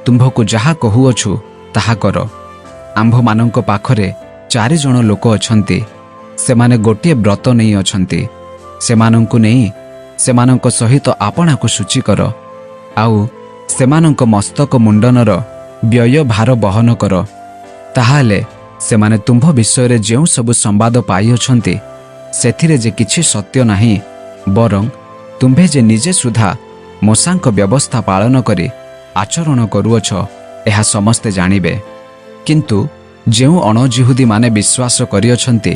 ତୁମ୍ଭକୁ ଯାହା କହୁଅଛୁ ତାହା କର। ଆମ୍ଭମାନଙ୍କ ପାଖରେ 4 ଜଣ ଲୋକ ଅଛନ୍ତି। ସେମାନେ ଗୋଟିଏ ବ୍ରତ ନେଇ ଅଛନ୍ତି। ସେମାନଙ୍କୁ ନେଇ ସେମାନଙ୍କ ସହିତ ଆପଣାକୁ ଶୁଚି କର। ଆଉ ସେମାନଙ୍କ ମସ୍ତକ ମୁଣ୍ଡନର ବ୍ୟୟ ଭାର ବହନ କର। ତାହାହେଲେ ସେମାନେ ତୁମ୍ଭ ବିଷୟରେ ଯେଉଁ ସବୁ ସମ୍ବାଦ ପାଇଅଛନ୍ତି ସେଥିରେ ଯେ କିଛି ସତ୍ୟ ନାହିଁ, ବରଂ ତୁମ୍ଭେ ଯେ ନିଜେ ସୁଦ୍ଧା ମୋଶାଙ୍କ ବ୍ୟବସ୍ଥା ପାଳନ କରି ଆଚରଣ କରୁଅଛ, ଏହା ସମସ୍ତେ ଜାଣିବେ। କିନ୍ତୁ ଯେଉଁ ଅଣଜିହୁଦୀମାନେ ବିଶ୍ୱାସ କରିଅଛନ୍ତି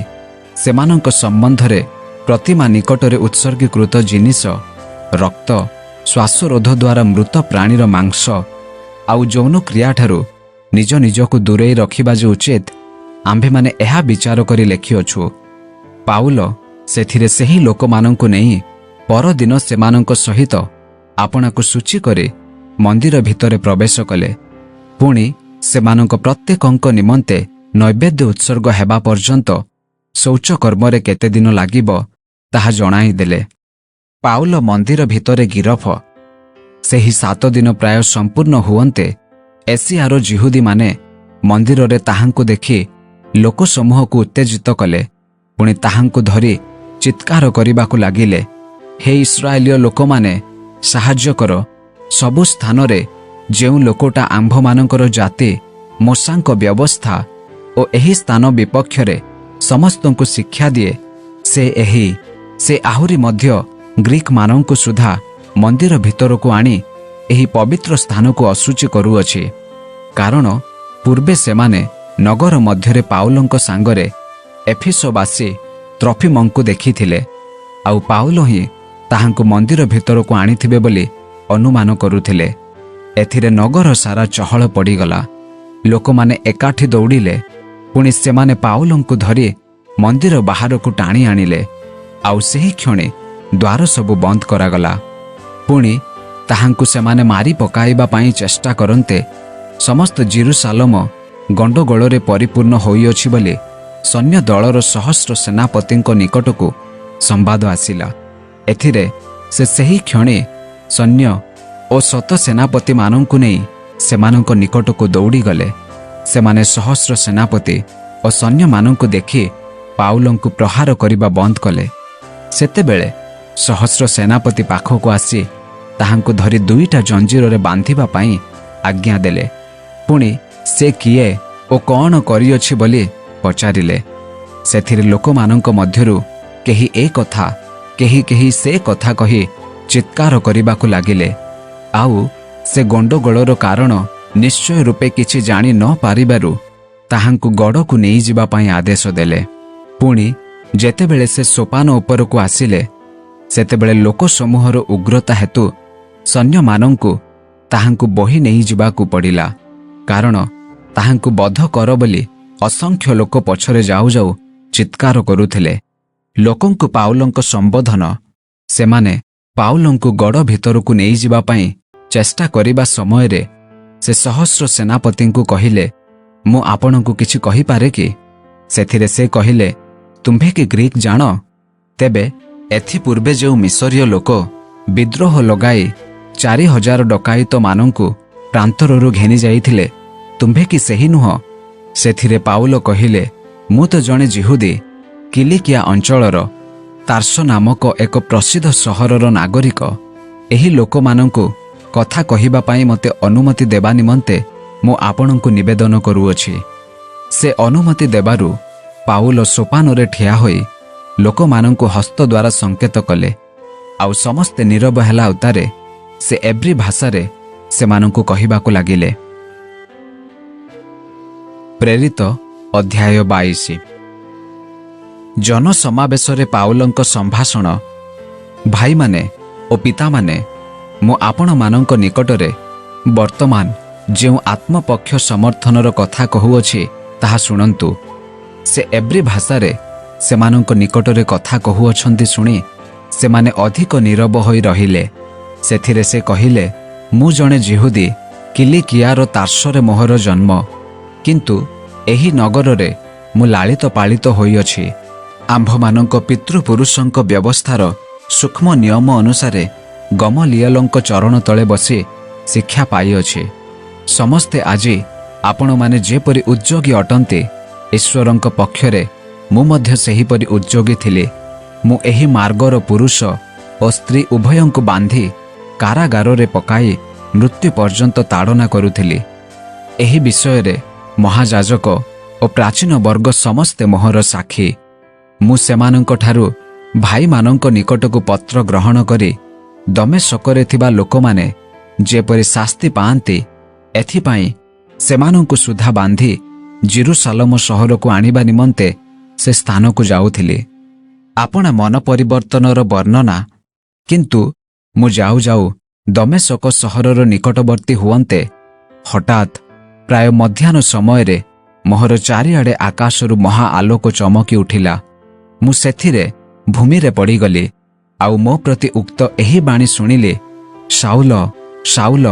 ସେମାନଙ୍କ ସମ୍ବନ୍ଧରେ ପ୍ରତିମା ନିକଟରେ ଉତ୍ସର୍ଗୀକୃତ ଜିନିଷ, ରକ୍ତ, ଶ୍ୱାସରୋଧ ଦ୍ୱାରା ମୃତ ପ୍ରାଣୀର ମାଂସ ଆଉ ଯୌନ କ୍ରିୟାଠାରୁ ନିଜ ନିଜକୁ ଦୂରେଇ ରଖିବା ଯେ ଉଚିତ, ଆମ୍ଭେମାନେ ଏହା ବିଚାର କରି ଲେଖିଅଛୁ। ପାଉଲ ସେଥିରେ ସେହି ଲୋକମାନଙ୍କୁ ନେଇ ପରଦିନ ସେମାନଙ୍କ ସହିତ ଆପଣାକୁ ସୂଚୀ କରି ମନ୍ଦିର ଭିତରେ ପ୍ରବେଶ କଲେ। ପୁଣି ସେମାନଙ୍କ ପ୍ରତ୍ୟେକଙ୍କ ନିମନ୍ତେ ନୈବେଦ୍ୟ ଉତ୍ସର୍ଗ ହେବା ପର୍ଯ୍ୟନ୍ତ ଶୌଚକର୍ମରେ କେତେ ଦିନ ଲାଗିବ ତାହା ଜଣାଇଦେଲେ। ପାଉଲ ମନ୍ଦିର ଭିତରେ ଗିରଫ। ସେହି 7 ଦିନ ପ୍ରାୟ ସମ୍ପୂର୍ଣ୍ଣ ହୁଅନ୍ତେ ଏସିଆର ଜିହୁଦୀମାନେ ମନ୍ଦିରରେ ତାହାଙ୍କୁ ଦେଖି ଲୋକସମୂହକୁ ଉତ୍ତେଜିତ କଲେ। ପୁଣି ତାହାଙ୍କୁ ଧରି ଚିତ୍କାର କରିବାକୁ ଲାଗିଲେ, ହେ ଇସ୍ରାଏଲୀୟ ଲୋକମାନେ, ସାହାଯ୍ୟ କର। ସବୁ ସ୍ଥାନରେ ଯେଉଁ ଲୋକଟା ଆମ୍ଭମାନଙ୍କର ଜାତି ମୋଶାଙ୍କ ବ୍ୟବସ୍ଥା ଓ ଏହି ସ୍ଥାନ ବିପକ୍ଷରେ ସମସ୍ତଙ୍କୁ ଶିକ୍ଷା ଦିଏ, ସେ ଆହୁରି ମଧ୍ୟ ଗ୍ରୀକମାନଙ୍କୁ ସୁଦ୍ଧା ମନ୍ଦିର ଭିତରକୁ ଆଣି ଏହି ପବିତ୍ର ସ୍ଥାନକୁ ଅଶୁଚି କରୁଅଛି। କାରଣ ପୂର୍ବେ ସେମାନେ ନଗର ମଧ୍ୟରେ ପାଉଲଙ୍କ ସାଙ୍ଗରେ ଏଫିସବାସୀ ତ୍ରଫିମଙ୍କୁ ଦେଖିଥିଲେ, ଆଉ ପାଉଲ ହିଁ ତାହାଙ୍କୁ ମନ୍ଦିର ଭିତରକୁ ଆଣିଥିବେ ବୋଲି ଅନୁମାନ କରୁଥିଲେ। ଏଥିରେ ନଗର ସାରା ଚହଳ ପଡ଼ିଗଲା। ଲୋକମାନେ ଏକାଠି ଦୌଡ଼ିଲେ। ପୁଣି ସେମାନେ ପାଉଲଙ୍କୁ ଧରି ମନ୍ଦିର ବାହାରକୁ ଟାଣି ଆଣିଲେ। ଆଉ ସେହି କ୍ଷଣେ ଦ୍ୱାର ସବୁ ବନ୍ଦ କରାଗଲା। ପୁଣି ତାହାଙ୍କୁ ସେମାନେ ମାରି ପକାଇବା ପାଇଁ ଚେଷ୍ଟା କରନ୍ତେ ସମସ୍ତ ଜେରୁସାଲେମ ଗଣ୍ଡଗୋଳରେ ପରିପୂର୍ଣ୍ଣ ହୋଇଅଛି ବୋଲି ସୈନ୍ୟ ଦଳର ସହସ୍ର ସେନାପତିଙ୍କ ନିକଟକୁ ସମ୍ବାଦ ଆସିଲା। ଏଥିରେ ସେ ସେହି କ୍ଷଣେ ସୈନ୍ୟ ଓ ଶତ ସେନାପତିମାନଙ୍କୁ ନେଇ ସେମାନଙ୍କ ନିକଟକୁ ଦୌଡ଼ିଗଲେ। ସେମାନେ ସହସ୍ର ସେନାପତି ଓ ସୈନ୍ୟମାନଙ୍କୁ ଦେଖି ପାଉଲଙ୍କୁ ପ୍ରହାର କରିବା ବନ୍ଦ କଲେ। ସେତେବେଳେ ସହସ୍ର ସେନାପତି ପାଖକୁ ଆସି ତାହାଙ୍କୁ ଧରି 2ଟା ଜଞ୍ଜିରରେ ବାନ୍ଧିବା ପାଇଁ ଆଜ୍ଞା ଦେଲେ। ପୁଣି ସେ କିଏ ଓ କ'ଣ କରିଅଛି ବୋଲି ପଚାରିଲେ। ସେଥିରେ ଲୋକମାନଙ୍କ ମଧ୍ୟରୁ କେହି ଏ କଥା, କେହି ସେ କଥା କହି ଚିତ୍କାର କରିବାକୁ ଲାଗିଲେ। ଆଉ ସେ ଗଣ୍ଡଗୋଳର କାରଣ ନିଶ୍ଚୟ ରୂପେ କିଛି ଜାଣି ନ ପାରିବାରୁ ତାହାଙ୍କୁ ଗଡ଼କୁ ନେଇଯିବା ପାଇଁ ଆଦେଶ ଦେଲେ। ପୁଣି ଯେତେବେଳେ ସେ ସୋପାନ ଉପରକୁ ଆସିଲେ, ସେତେବେଳେ ଲୋକସମୂହର ଉଗ୍ରତା ହେତୁ ସୈନ୍ୟମାନଙ୍କୁ ତାହାଙ୍କୁ ବୋହି ନେଇଯିବାକୁ ପଡ଼ିଲା। କାରଣ ତାହାଙ୍କୁ ବଧ କର ବୋଲି ଅସଂଖ୍ୟ ଲୋକ ପଛରେ ଯାଉ ଯାଉ ଚିତ୍କାର କରୁଥିଲେ। ଲୋକଙ୍କୁ ପାଉଲଙ୍କ ସମ୍ବୋଧନ। ସେମାନେ ପାଉଲଙ୍କୁ ଗଡ଼ ଭିତରକୁ ନେଇଯିବା ପାଇଁ ଚେଷ୍ଟା କରିବା ସମୟରେ ସେ ସହସ୍ର ସେନାପତିଙ୍କୁ କହିଲେ, ମୁଁ ଆପଣଙ୍କୁ କିଛି କହିପାରେ କି? ସେଥିରେ ସେ କହିଲେ, ତୁମ୍ଭେ କି ଗ୍ରୀକ୍ ଜାଣ? ତେବେ ଏଥିପୂର୍ବେ ଯେଉଁ ମିଶରୀୟ ଲୋକ ବିଦ୍ରୋହ ଲଗାଇ 4000 ଡକାୟତମାନଙ୍କୁ ପ୍ରାନ୍ତରରୁ ଘେନି ଯାଇଥିଲେ, ତୁମ୍ଭେ କି ସେହି ନୁହଁ? ସେଥିରେ ପାଉଲ କହିଲେ, ମୁଁ ତ ଜଣେ ଜିହୁଦୀ, କିଲିକିଆ ଅଞ୍ଚଳର ତାର୍ସ ନାମକ ଏକ ପ୍ରସିଦ୍ଧ ସହରର ନାଗରିକ। ଏହି ଲୋକମାନଙ୍କୁ କଥା କହିବା ପାଇଁ ମୋତେ ଅନୁମତି ଦେବା ନିମନ୍ତେ ମୁଁ ଆପଣଙ୍କୁ ନିବେଦନ କରୁଅଛି। ସେ ଅନୁମତି ଦେବାରୁ ପାଉଲ ସୋପାନରେ ଠିଆ ହୋଇ ଲୋକମାନଙ୍କୁ ହସ୍ତ ଦ୍ୱାରା ସଂକେତ କଲେ। ଆଉ ସମସ୍ତେ ନୀରବ ହେଲା ଉତ୍ତାରେ ସେ ଏବ୍ରୀ ଭାଷାରେ ସେମାନଙ୍କୁ କହିବାକୁ ଲାଗିଲେ। ପ୍ରେରିତ ଅଧ୍ୟାୟ 22। ଜନସମାବେଶରେ ପାଉଲଙ୍କ ସମ୍ଭାଷଣ। ଭାଇମାନେ ଓ ପିତାମାନେ, ମୁଁ ଆପଣମାନଙ୍କ ନିକଟରେ ବର୍ତ୍ତମାନ ଯେଉଁ ଆତ୍ମପକ୍ଷ ସମର୍ଥନର କଥା କହୁଅଛି ତାହା ଶୁଣନ୍ତୁ। ସେ ଏବ୍ରି ଭାଷାରେ ସେମାନଙ୍କ ନିକଟରେ କଥା କହୁଅଛନ୍ତି ଶୁଣି ସେମାନେ ଅଧିକ ନୀରବ ହୋଇ ରହିଲେ। ସେଥିରେ ସେ କହିଲେ, ମୁଁ ଜଣେ ଯିହୁଦୀ, କିଲିକିଆର ତାର୍ସରେ ମୋହର ଜନ୍ମ, କିନ୍ତୁ ଏହି ନଗରରେ ମୁଁ ଲାଳିତ ପାଳିତ ହୋଇଅଛି। ଆମ୍ଭମାନଙ୍କ ପିତୃପୁରୁଷଙ୍କ ବ୍ୟବସ୍ଥାର ସୂକ୍ଷ୍ମ ନିୟମ ଅନୁସାରେ ଗମଲିଏଲଙ୍କ ଚରଣ ତଳେ ବସି ଶିକ୍ଷା ପାଇଅଛି। ସମସ୍ତେ ଆଜି ଆପଣମାନେ ଯେପରି ଉଦ୍ଯୋଗୀ ଅଟନ୍ତି, ଈଶ୍ୱରଙ୍କ ପକ୍ଷରେ ମୁଁ ମଧ୍ୟ ସେହିପରି ଉଦ୍ଯୋଗୀ ଥିଲି। ମୁଁ ଏହି ମାର୍ଗର ପୁରୁଷ ଓ ସ୍ତ୍ରୀ ଉଭୟଙ୍କୁ ବାନ୍ଧି କାରାଗାରରେ ପକାଇ ମୃତ୍ୟୁ ପର୍ଯ୍ୟନ୍ତ ତାଡ଼ନା କରୁଥିଲି। ଏହି ବିଷୟରେ ମହାଯାଜକ ଓ ପ୍ରାଚୀନ ବର୍ଗ ସମସ୍ତେ ମୋହର ସାକ୍ଷୀ। ମୁଁ ସେମାନଙ୍କଠାରୁ ଭାଇମାନଙ୍କ ନିକଟକୁ ପତ୍ର ଗ୍ରହଣ କରି ଦମେଶକରେ ଥିବା ଲୋକମାନେ ଯେପରି ଶାସ୍ତି ପାଆନ୍ତି, ଏଥିପାଇଁ ସେମାନଙ୍କୁ ସୁଦ୍ଧା ବାନ୍ଧି ଜେରୁସାଲେମ ସହରକୁ ଆଣିବା ନିମନ୍ତେ ସେ ସ୍ଥାନକୁ ଯାଉଥିଲି। ଆପଣା ମନ ପରିବର୍ତ୍ତନର ବର୍ଣ୍ଣନା। କିନ୍ତୁ ମୁଁ ଯାଉ ଯାଉ ଦମେଶକ ସହରର ନିକଟବର୍ତ୍ତୀ ହୁଅନ୍ତେ ହଠାତ୍ ପ୍ରାୟ ମଧ୍ୟାହ୍ନ ସମୟରେ ମୋହର ଚାରିଆଡ଼େ ଆକାଶରୁ ମହା ଆଲୋକ ଚମକି ଉଠିଲା। ମୁଁ ସେଥିରେ ଭୂମିରେ ପଡ଼ିଗଲି, ଆଉ ମୋ ପ୍ରତି ଉକ୍ତ ଏହି ବାଣୀ ଶୁଣିଲି, ସାଉଲ, ସାଉଲ,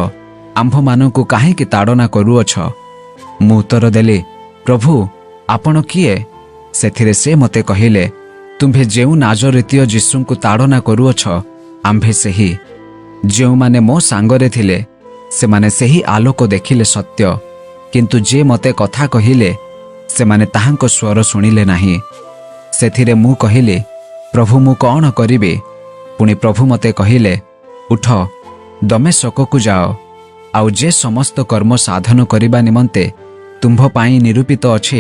ଆମ୍ଭମାନଙ୍କୁ କାହିଁକି ତାଡ଼ନା କରୁଅଛ? ମୁଁ ଉତ୍ତର ଦେଲି, ପ୍ରଭୁ, ଆପଣ କିଏ? ସେଥିରେ ସେ ମୋତେ କହିଲେ, ତୁମ୍ଭେ ଯେଉଁ ନାଜରେତୀୟ ଯୀଶୁଙ୍କୁ ତାଡ଼ନା କରୁଅଛ, ଆମ୍ଭେ ସେହି। ଯେଉଁମାନେ ମୋ ସାଙ୍ଗରେ ଥିଲେ ସେମାନେ ସେହି ଆଲୋକ ଦେଖିଲେ ସତ୍ୟ, କିନ୍ତୁ ଯେ ମୋତେ କଥା କହିଲେ ସେମାନେ ତାହାଙ୍କ ସ୍ୱର ଶୁଣିଲେ ନାହିଁ। ସେଥିରେ ମୁଁ କହିଲି, ପ୍ରଭୁ, ମୁଁ କ'ଣ କରିବି? ପୁଣି ପ୍ରଭୁ ମୋତେ କହିଲେ, ଉଠ, ଦମେଶକକୁ ଯାଅ, ଆଉ ଯେ ସମସ୍ତ କର୍ମ ସାଧନ କରିବା ନିମନ୍ତେ ତୁମ୍ଭ ପାଇଁ ନିରୂପିତ ଅଛି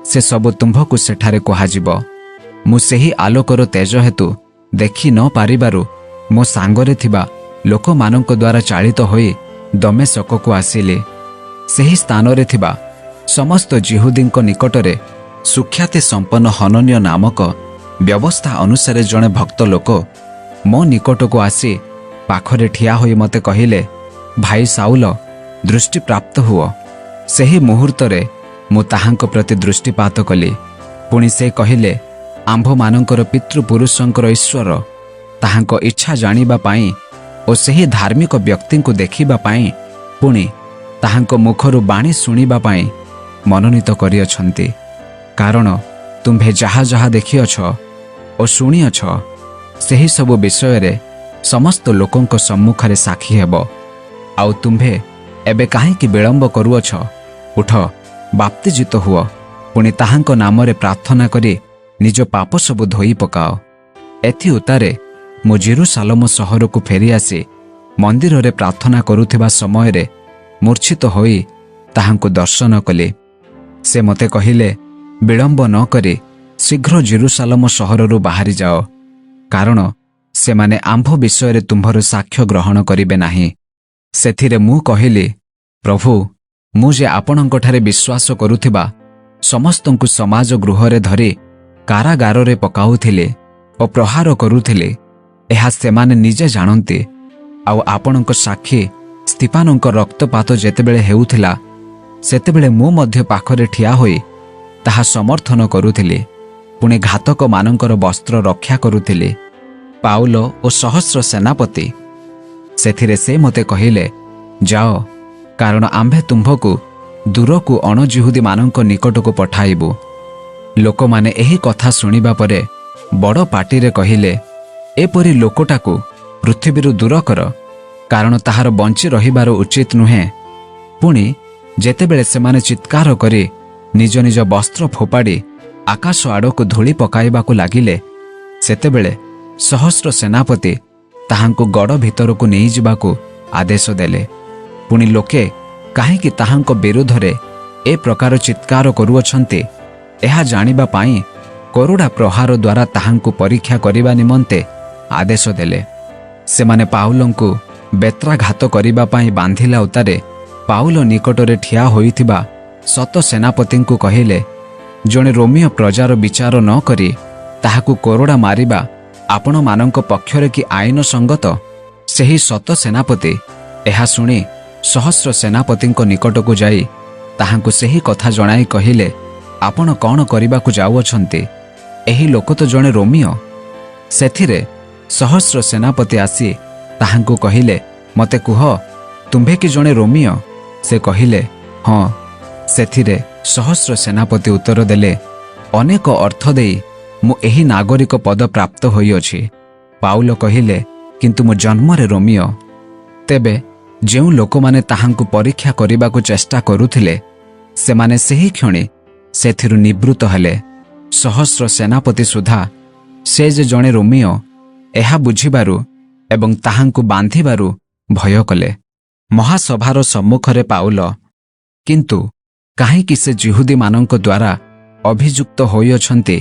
ସେ ସବୁ ତୁମ୍ଭକୁ ସେଠାରେ କୁହାଯିବ। ମୁଁ ସେହି ଆଲୋକର ତେଜ ହେତୁ ଦେଖି ନ ପାରିବାରୁ ମୋ ସାଙ୍ଗରେ ଥିବା ଲୋକମାନଙ୍କ ଦ୍ୱାରା ଚାଳିତ ହୋଇ ଦମେଶକକୁ ଆସିଲି। ସେହି ସ୍ଥାନରେ ଥିବା ସମସ୍ତ ଯିହୁଦୀଙ୍କ ନିକଟରେ ସୁଖ୍ୟାତି ସମ୍ପନ୍ନ ହନନ୍ୟ ନାମକ ବ୍ୟବସ୍ଥା ଅନୁସାରେ ଜଣେ ଭକ୍ତ ଲୋକ ମୋ ନିକଟକୁ ଆସି ପାଖରେ ଠିଆ ହୋଇ ମୋତେ କହିଲେ, ଭାଇ ସାଉଲ, ଦୃଷ୍ଟିପ୍ରାପ୍ତ ହୁଅ। ସେହି ମୁହୂର୍ତ୍ତରେ ମୁଁ ତାହାଙ୍କ ପ୍ରତି ଦୃଷ୍ଟିପାତ କଲି। ପୁଣି ସେ କହିଲେ, ଆମ୍ଭମାନଙ୍କର ପିତୃପୁରୁଷଙ୍କର ଈଶ୍ୱର ତାହାଙ୍କ ଇଚ୍ଛା ଜାଣିବା ପାଇଁ ଓ ସେହି ଧାର୍ମିକ ବ୍ୟକ୍ତିଙ୍କୁ ଦେଖିବା ପାଇଁ ପୁଣି ତାହାଙ୍କ ମୁଖରୁ ବାଣୀ ଶୁଣିବା ପାଇଁ ମନୋନୀତ କରିଅଛନ୍ତି। କାରଣ ତୁମ୍ଭେ ଯାହା ଯାହା ଦେଖିଅଛ ଓ ଶୁଣିଅଛ ସେହିସବୁ ବିଷୟରେ ସମସ୍ତ ଲୋକଙ୍କ ସମ୍ମୁଖରେ ସାକ୍ଷୀ ହେବ। ଆଉ ତୁମ୍ଭେ ଏବେ କାହିଁକି ବିଳମ୍ବ କରୁଅଛ? ଉଠ, ବାପ୍ତିଜିତ ହୁଅ, ପୁଣି ତାହାଙ୍କ ନାମରେ ପ୍ରାର୍ଥନା କରି ନିଜ ପାପ ସବୁ ଧୋଇ ପକାଅ। ଏଥି ଉତ୍ତାରେ ମୁଁ ଜେରୁସାଲେମ ସହରକୁ ଫେରିଆସି ମନ୍ଦିରରେ ପ୍ରାର୍ଥନା କରୁଥିବା ସମୟରେ ମୂର୍ଚ୍ଛିତ ହୋଇ ତାହାଙ୍କୁ ଦର୍ଶନ କଲି। ସେ ମୋତେ କହିଲେ, ବିଳମ୍ବ ନ କରି ଶୀଘ୍ର ଜେରୁସାଲେମ ସହରରୁ ବାହାରି ଯାଅ, କାରଣ ସେମାନେ ଆମ୍ଭ ବିଷୟରେ ତୁମ୍ଭର ସାକ୍ଷ୍ୟ ଗ୍ରହଣ କରିବେ ନାହିଁ। ସେଥିରେ ମୁଁ କହିଲି, ପ୍ରଭୁ, ମୁଁ ଯେ ଆପଣଙ୍କଠାରେ ବିଶ୍ୱାସ କରୁଥିବା ସମସ୍ତଙ୍କୁ ସମାଜ ଗୃହରେ ଧରି କାରାଗାରରେ ପକାଉଥିଲି ଓ ପ୍ରହାର କରୁଥିଲି, ଏହା ସେମାନେ ନିଜେ ଜାଣନ୍ତି। ଆଉ ଆପଣଙ୍କ ସାକ୍ଷୀ ସ୍ତିଫାନଙ୍କ ରକ୍ତପାତ ଯେତେବେଳେ ହେଉଥିଲା ସେତେବେଳେ ମୁଁ ମଧ୍ୟ ପାଖରେ ଠିଆ ହୋଇ ତାହା ସମର୍ଥନ କରୁଥିଲି, ପୁଣି ଘାତକମାନଙ୍କର ବସ୍ତ୍ର ରକ୍ଷା କରୁଥିଲି। ପାଉଲ ଓ ସହସ୍ର ସେନାପତି। ସେଥିରେ ସେ ମୋତେ କହିଲେ, ଯାଅ, କାରଣ ଆମ୍ଭେ ତୁମ୍ଭକୁ ଦୂରକୁ ଅଣଯିହୁଦୀମାନଙ୍କ ନିକଟକୁ ପଠାଇବୁ। ଲୋକମାନେ ଏହି କଥା ଶୁଣିବା ପରେ ବଡ଼ ପାଟିରେ କହିଲେ, ଏପରି ଲୋକଟାକୁ ପୃଥିବୀରୁ ଦୂର କର, କାରଣ ତାହାର ବଞ୍ଚି ରହିବାର ଉଚିତ ନୁହେଁ। ପୁଣି ଯେତେବେଳେ ସେମାନେ ଚିତ୍କାର କରି ନିଜ ନିଜ ବସ୍ତ୍ର ଫୋପାଡ଼ି ଆକାଶ ଆଡ଼କୁ ଧୂଳି ପକାଇବାକୁ ଲାଗିଲେ, ସେତେବେଳେ ସହସ୍ର ସେନାପତି ତାହାଙ୍କୁ ଗଡ଼ ଭିତରକୁ ନେଇଯିବାକୁ ଆଦେଶ ଦେଲେ। ପୁଣି ଲୋକେ କାହିଁକି ତାହାଙ୍କ ବିରୁଦ୍ଧରେ ଏ ପ୍ରକାର ଚିତ୍କାର କରୁଅଛନ୍ତି, ଏହା ଜାଣିବା ପାଇଁ କରୁଡ଼ା ପ୍ରହାର ଦ୍ୱାରା ତାହାଙ୍କୁ ପରୀକ୍ଷା କରିବା ନିମନ୍ତେ ଆଦେଶ ଦେଲେ। ସେମାନେ ପାଉଲଙ୍କୁ ବେତ୍ରାଘାତ କରିବା ପାଇଁ ବାନ୍ଧିଲା ଉତ୍ତାରେ ପାଉଲ ନିକଟରେ ଠିଆ ହୋଇଥିବା ଶତ ସେନାପତିଙ୍କୁ କହିଲେ, ଜଣେ ରୋମୀୟ ପ୍ରଜାର ବିଚାର ନ କରି ତାହାକୁ କୋରଡ଼ା ମାରିବା ଆପଣମାନଙ୍କ ପକ୍ଷରେ କି ଆଇନ ସଙ୍ଗତ? ସେହି ଶତ ସେନାପତି ଏହା ଶୁଣି सहस्र सेनापतिଙ୍କ निकटକୁ ଯାଇ ତାହାଙ୍କୁ ସେହି କଥା ଜଣାଇ କହିଲେ, ଆପଣ କ'ଣ କରିବାକୁ ଯାଉଅଛନ୍ତି? ଏହି ଲୋକ ତ ଜଣେ ରୋମିଓ। ସେଥିରେ सहस्र सेनापति आसी ताहांकु कहिले, मते कुह, तुम्भे कि जणे रोमियो? से कहिले, हाँ। सेथिरे सहस्र सेनापति उत्तर देले, अनेक अर्थ देई मु एही नागरिक पद प्राप्त होइअछि। पाउल कहिले, किंतु मु जन्मरे रोमियो। तेबे जेउ लोकमाने ताहांकु परीक्षा करिबाकु चेष्टा करुथिले सेमाने सेही क्षणे सेथिरु निवृत्त हेले। सहस्र सेनापति सुधा से जे जणे रोमियो एहा बुझिबारु एवं ताहांकु बांधिबारु भय कले। महासभार सम्मुखरे पाउल किंतु काहेकि से जिहुदी मानक द्वारा अभियुक्त होइअछन्ति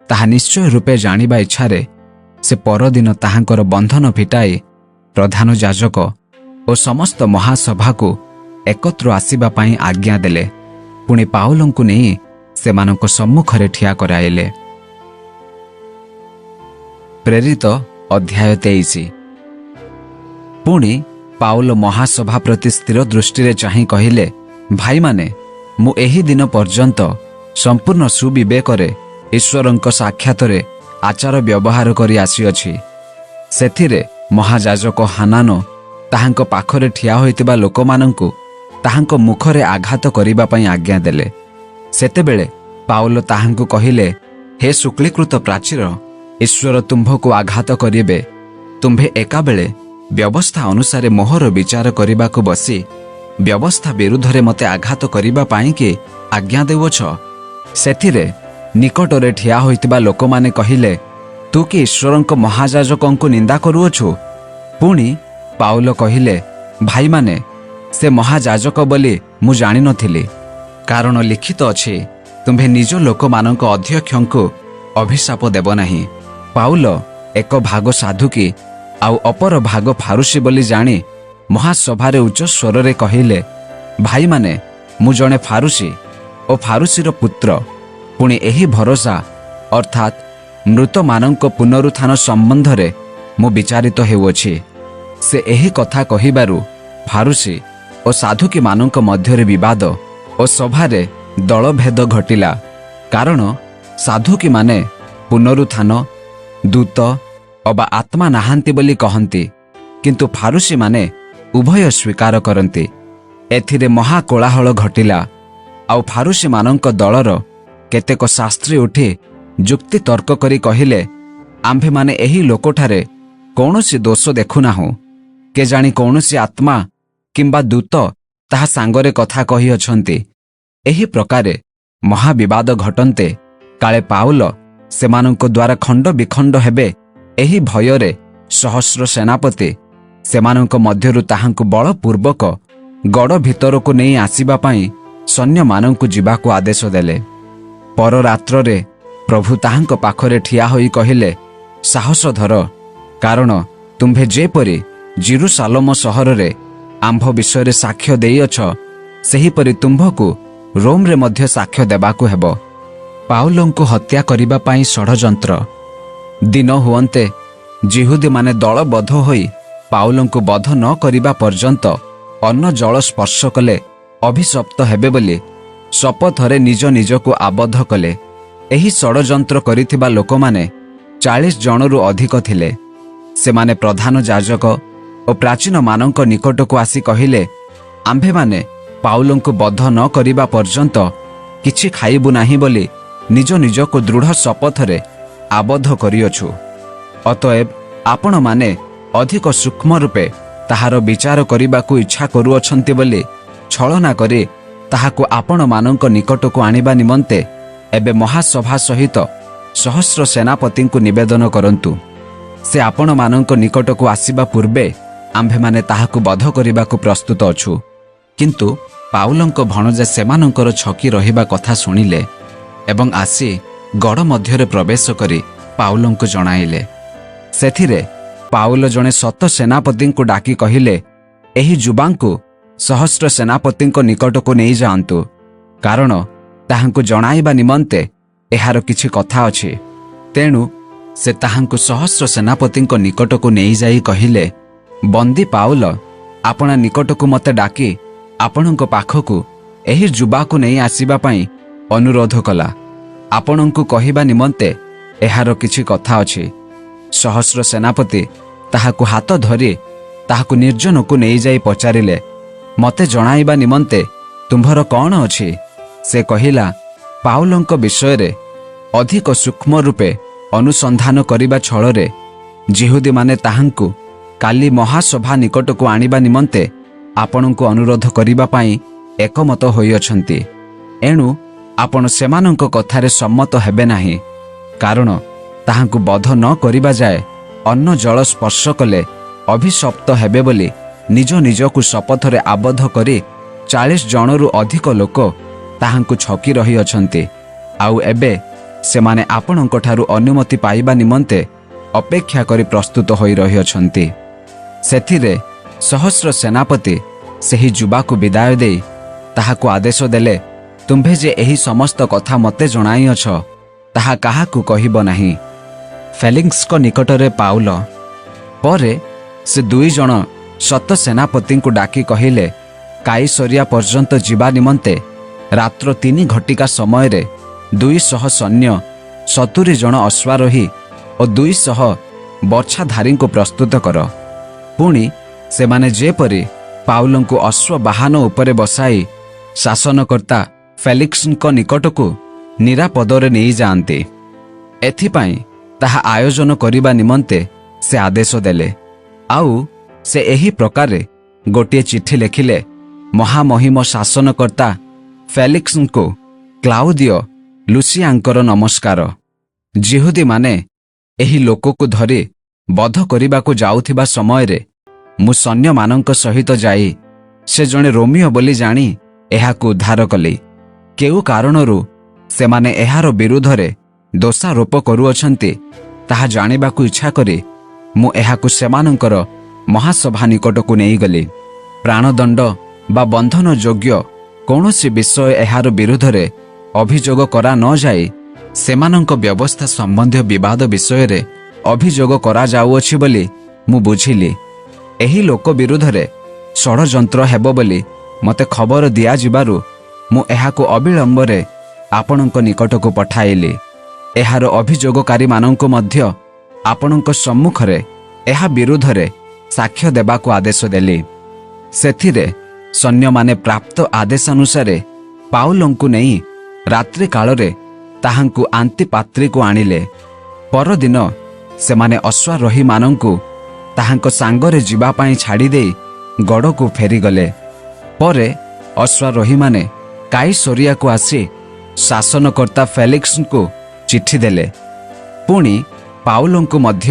ताहा निश्चय रूपे जानिबा इच्छारे से परदिन ताहांकर बंधन फिटाई प्रधान याजक और समस्त महासभा को एकत्र आसिबा पाई आज्ञा देले। पुणी पाउलंकु नहीं सेमानक सम्मुखरे ठिया कराइले। प्रेरित अध्याय 23। पुणी पाउल महासभा प्रति स्थिर दृष्टि चाहि कहिले, भाई माने मु एही दिन पर्यंत संपूर्ण सुविवेकरे ईश्वरंक साक्षातरे आचार व्यवहार करी आसीअछि। सेथिरे महायाजक हानानो ताहांक पाखरे ठिया होइतिबा लोकमानंकु ताहांक मुखरे आघात करिबा पई आज्ञा देले। सेतेबेले पाउल ताहांकु कहिले, हे शुक्लीकृत प्राचीर, ईश्वर तुम्भको आघात करिबे। तुम्भे एकाबेले व्यवस्था अनुसारे मोहर विचार करिबाकु बसी व्यवस्था विरुद्धरे मते आघात करिबा पाई के आज्ञा देउछ। सेथिरे निकटरे ठिया होइतिबा लोकमाने कहिले, तू कि ईश्वरंक महायाजकंकु निंदा करूअछु? पुणी पाउल कहिले, भाई माने से महायाजक बोली मु जानि नथिली, कारण लिखित अछि, तुम्भे निज लोकमानंक अध्यक्षंकु अभिशाप देब नाही। पाउल एक भाग साधुकी आउ अपर भाग फारुसी बोली जानी महासभारे उच्च स्वरे कहिले, भाई माने मु जणे फारुसी और फारुसीर पुत्र। पुणी एही भरोसा अर्थात मृत मानंक पुनरुत्थान संबंधरे मु विचारित हेउछि। से एही कथा कहिबारु फारुसी और साधुकी मानंक मध्यरे विवाद और सभारे दलभेद घटिला। कारण साधुकी माने पुनरुत्थान, दूत अबा आत्मा नाहांती बोली कहंती, किंतु फारुसी माने उभय स्वीकार करंती। एथिरे महाकोलाहल घटिला। आउ फारुसी मानंक दलर केतेक शास्त्री उठी जुक्ति तर्क करी कहिले, आम्भे माने एही लोकठारे कौनसी दोष देखुनाहु, केजाणी कौनसी आत्मा किंबा दूत ताहा सांगरे कथा कही अछंती। एही प्रकारे महाविवाद घटन्ते काले पाउल सेमानंक द्वारा खंड विखंड हेबे एही भୟରେ सहस्र सेनापति सेमानंक मध्यरु ताहांकु बलपूर्वक गड़ भितरकु नहीं आसीबा पाई सैन्य मानंकु जिबाकु आदेश देले। पर रात्ररे प्रभु ताहांक पाखरे ठिया होई कहिले, साहस धर, कारण तुम्भे जेपरि जेरुसालेम सहररे आंभ विषय साक्ष्य देइअछ, सेहीपरि तुम्भकु रोमरे मध्य साक्ष्य देबाकु हेबो। पाउलंकु हत्या करिबा पाई षडयंत्र। दिन हुअन्ते जिहुदी माने दलबद्ध होई पाउलंकु बध न करिबा पर्यंत अन्न जल स्पर्श कले अभिशप्त हेबे बोली शपथरे निज निजकु आबद्ध कले। एही षडयंत्र करिथिबा लोकमाने 40 जनरु अधिक थिले। सेमाने प्रधान याजक और प्राचीन मानंक निकटकु आसी कहिले, आम्भे माने पाउलंकु बध न करिबा पर्यंत किछि खाइबु नाही बोली निज निजकु दृढ़ शपथरे आबद्ध करिअछु। अतएव आपण माने अधिक सूक्ष्म रूपे ताहार विचार करिबाकु इच्छा करूअछन्ति बोली छलना करी ताहाकु आपण मानंक निकटकु आनिबा निमन्ते एबे महासभा सहित सहस्र सेनापतिंकु निवेदन करंतु। से आपण मानंक निकटकु आसीबा पूर्वे आम्भे माने ताहाकु बध करिबाकु प्रस्तुत अछु। किंतु पाउलंक भणजे सेमानंकर छकी रहिबा कथा सुनिले एवं आसी गड़ मध्यरे प्रवेश करी पाउलंकु जणाइले। सेथिरे पाउल जणे शत सेनापतिंकु डाकी कहिले, एही जुबांकु सहस्र सेनापतिंक निकटकु नहीं जाआंतु, कारण ताहांकु जणाइबा निमन्ते एहार किछि कथा अछि। तेणु से ताहांकु सहस्र सेनापतिंक निकटकु नहीं जाई कहिले, बंदी पाउल ଆପଣା ନିକଟକୁ ମୋତେ ଡାକି ଆପଣଙ୍କ ପାଖକୁ ଏହି ଯୁବାକୁ ନେଇ ଆସିବା ପାଇଁ ଅନୁରୋଧ କଲା। ଆପଣଙ୍କୁ କହିବା ନିମନ୍ତେ ଏହାର କିଛି କଥା ଅଛି। ସହସ୍ର ସେନାପତି ତାହାକୁ ହାତ ଧରି ତାହାକୁ ନିର୍ଜନକୁ ନେଇଯାଇ ପଚାରିଲେ, ମୋତେ ଜଣାଇବା ନିମନ୍ତେ ତୁମ୍ଭର କ'ଣ ଅଛି? ସେ କହିଲା, ପାଉଲଙ୍କ ବିଷୟରେ ଅଧିକ ସୂକ୍ଷ୍ମ ରୂପେ ଅନୁସନ୍ଧାନ କରିବା ଛଳରେ ଜିହୁଦୀମାନେ ତାହାଙ୍କୁ କାଲି ମହାସଭା ନିକଟକୁ ଆଣିବା ନିମନ୍ତେ ଆପଣଙ୍କୁ ଅନୁରୋଧ କରିବା ପାଇଁ ଏକମତ ହୋଇଅଛନ୍ତି। ଏଣୁ ଆପଣ ସେମାନଙ୍କ କଥାରେ ସମ୍ମତ ହେବେ ନାହିଁ, କାରଣ ତାହାଙ୍କୁ ବଧ ନ କରିବା ଯାଏ ଅନ୍ନ ଜଳ ସ୍ପର୍ଶ କଲେ ଅଭିଶପ୍ତ ହେବେ ବୋଲି ନିଜ ନିଜକୁ ଶପଥରେ ଆବଦ୍ଧ କରି 40 ଜଣରୁ ଅଧିକ ଲୋକ ତାହାଙ୍କୁ ଛକି ରହିଅଛନ୍ତି। ଆଉ ଏବେ ସେମାନେ ଆପଣଙ୍କଠାରୁ ଅନୁମତି ପାଇବା ନିମନ୍ତେ ଅପେକ୍ଷା କରି ପ୍ରସ୍ତୁତ ହୋଇ ରହିଅଛନ୍ତି। ସେଥିରେ ସହସ୍ର ସେନାପତି ସେହି ଯୁବାକୁ ବିଦାୟ ଦେଇ ତାହାକୁ ଆଦେଶ ଦେଲେ, ତୁମ୍ଭେ ଯେ ଏହି ସମସ୍ତ କଥା ମୋତେ ଜଣାଇଅଛ, ତାହା କାହାକୁ କହିବ ନାହିଁ। ଫେଲିକ୍ସଙ୍କ ନିକଟରେ ପାଉଲ ପରେ ସେ 2 ଜଣ ଶତ ସେନାପତିଙ୍କୁ ଡାକି କହିଲେ, କାଇସରିଆ ପର୍ଯ୍ୟନ୍ତ ଯିବା ନିମନ୍ତେ ରାତ୍ର 3 ଘଟିକା ସମୟରେ 200 ସୈନ୍ୟ, 70 ଜଣ ଅଶ୍ୱାରୋହୀ ଓ 200 ବର୍ଚ୍ଛାଧାରୀଙ୍କୁ ପ୍ରସ୍ତୁତ କର। ପୁଣି ସେମାନେ ଯେପରି ପାଉଲଙ୍କୁ ଅଶ୍ୱବାହନ ଉପରେ ବସାଇ ଶାସନକର୍ତ୍ତା ଫେଲିକ୍ସଙ୍କ ନିକଟକୁ ନିରାପଦରେ ନେଇଯାଆନ୍ତି, ଏଥିପାଇଁ ତାହା ଆୟୋଜନ କରିବା ନିମନ୍ତେ ସେ ଆଦେଶ ଦେଲେ। ଆଉ ସେ ଏହି ପ୍ରକାରେ ଗୋଟିଏ ଚିଠି ଲେଖିଲେ, ମହାମହିମ ଶାସନକର୍ତ୍ତା ଫେଲିକ୍ସଙ୍କୁ କ୍ଲାଉଦିଓ ଲୁସିଆଙ୍କର ନମସ୍କାର। ଜିହୁଦୀମାନେ ଏହି ଲୋକକୁ ଧରି ବଧ କରିବାକୁ ଯାଉଥିବା ସମୟରେ ମୁଁ ସୈନ୍ୟମାନଙ୍କ ସହିତ ଯାଇ ସେ ଜଣେ ରୋମିଓ ବୋଲି ଜାଣି ଏହାକୁ ଉଦ୍ଧାର କଲି। କେଉଁ କାରଣରୁ ସେମାନେ ଏହାର ବିରୁଦ୍ଧରେ ଦୋଷାରୋପ କରୁଅଛନ୍ତି ତାହା ଜାଣିବାକୁ ଇଚ୍ଛା କରି ମୁଁ ଏହାକୁ ସେମାନଙ୍କର ମହାସଭା ନିକଟକୁ ନେଇଗଲି। ପ୍ରାଣଦଣ୍ଡ ବା ବନ୍ଧନ ଯୋଗ୍ୟ କୌଣସି ବିଷୟ ଏହାର ବିରୁଦ୍ଧରେ ଅଭିଯୋଗ କରା ନ ଯାଇ ସେମାନଙ୍କ ବ୍ୟବସ୍ଥା ସମ୍ବନ୍ଧୀୟ ବିବାଦ ବିଷୟରେ ଅଭିଯୋଗ କରାଯାଉଅଛି ବୋଲି ମୁଁ ବୁଝିଲି। ଏହି ଲୋକ ବିରୁଦ୍ଧରେ ଷଡ଼ଯନ୍ତ୍ର ହେବ ବୋଲି ମୋତେ ଖବର ଦିଆଯିବାରୁ ମୁଁ ଏହାକୁ ଅବିଳମ୍ବରେ ଆପଣଙ୍କ ନିକଟକୁ ପଠାଇଲି। ଏହାର ଅଭିଯୋଗକାରୀମାନଙ୍କୁ ମଧ୍ୟ ଆପଣଙ୍କ ସମ୍ମୁଖରେ ଏହା ବିରୁଦ୍ଧରେ ସାକ୍ଷ୍ୟ ଦେବାକୁ ଆଦେଶ ଦେଲି। ସେଥିରେ ସୈନ୍ୟମାନେ ପ୍ରାପ୍ତ ଆଦେଶାନୁସାରେ ପାଉଲଙ୍କୁ ନେଇ ରାତ୍ରି କାଳରେ ତାହାଙ୍କୁ ଆନ୍ତିପାତ୍ରିକୁ ଆଣିଲେ। ପରଦିନ ସେମାନେ ଅଶ୍ୱାରୋହୀମାନଙ୍କୁ ତାହାଙ୍କ ସାଙ୍ଗରେ ଯିବା ପାଇଁ ଛାଡ଼ିଦେଇ ଗଡ଼କୁ ଫେରିଗଲେ। ପରେ ଅଶ୍ୱାରୋହୀମାନେ କାଇସରିଆକୁ ଆସି ଶାସନକର୍ତ୍ତା ଫେଲିକ୍ସଙ୍କୁ ଚିଠି ଦେଲେ। ପୁଣି ପାଉଲଙ୍କୁ ମଧ୍ୟ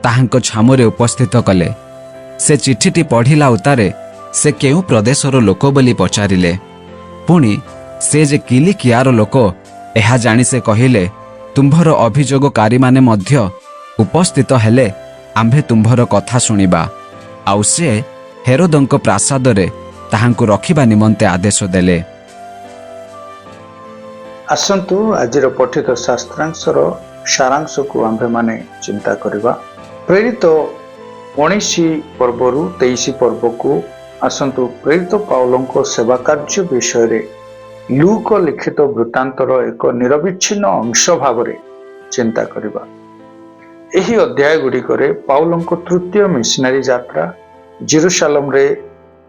ତାହାଙ୍କ ଛାମୁରେ ଉପସ୍ଥିତ କଲେ। ସେ ଚିଠିଟି ପଢ଼ିଲା ଉତ୍ତାରେ ସେ କେଉଁ ପ୍ରଦେଶର ଲୋକ ବୋଲି ପଚାରିଲେ। ପୁଣି ସେ ଯେ କିଲିକିଆର ଲୋକ ଏହା ଜାଣି ସେ କହିଲେ, ତୁମ୍ଭର ଅଭିଯୋଗକାରୀମାନେ ମଧ୍ୟ ଉପସ୍ଥିତ ହେଲେ ଆମ୍ଭେ ତୁମ୍ଭର କଥା ଶୁଣିବା। ଆଉ ସେ ହେରୋଦଙ୍କ ପ୍ରାସାଦରେ ତାହାଙ୍କୁ ରଖିବା ନିମନ୍ତେ ଆଦେଶ ଦେଲେ। ଆସନ୍ତୁ ଆଜିର ପଠିତ ଶାସ୍ତ୍ରାଂଶର ସାରାଂଶକୁ ଆମ୍ଭେମାନେ ଚିନ୍ତା କରିବା। ପ୍ରେରିତ 19 ପର୍ବରୁ 23 ପର୍ବକୁ ଆସନ୍ତୁ ପ୍ରେରିତ ପାଉଲଙ୍କ ସେବା କାର୍ଯ୍ୟ ବିଷୟରେ ଲୁକ ଲିଖିତ ବୃତ୍ତାନ୍ତର ଏକ ନିରବିଚ୍ଛିନ୍ନ ଅଂଶ ଭାବରେ ଚିନ୍ତା କରିବା। ଏହି ଅଧ୍ୟାୟ ଗୁଡ଼ିକରେ ପାଉଲଙ୍କ ତୃତୀୟ ମିଶନାରୀ ଯାତ୍ରା, ଜେରୁସାଲେମରେ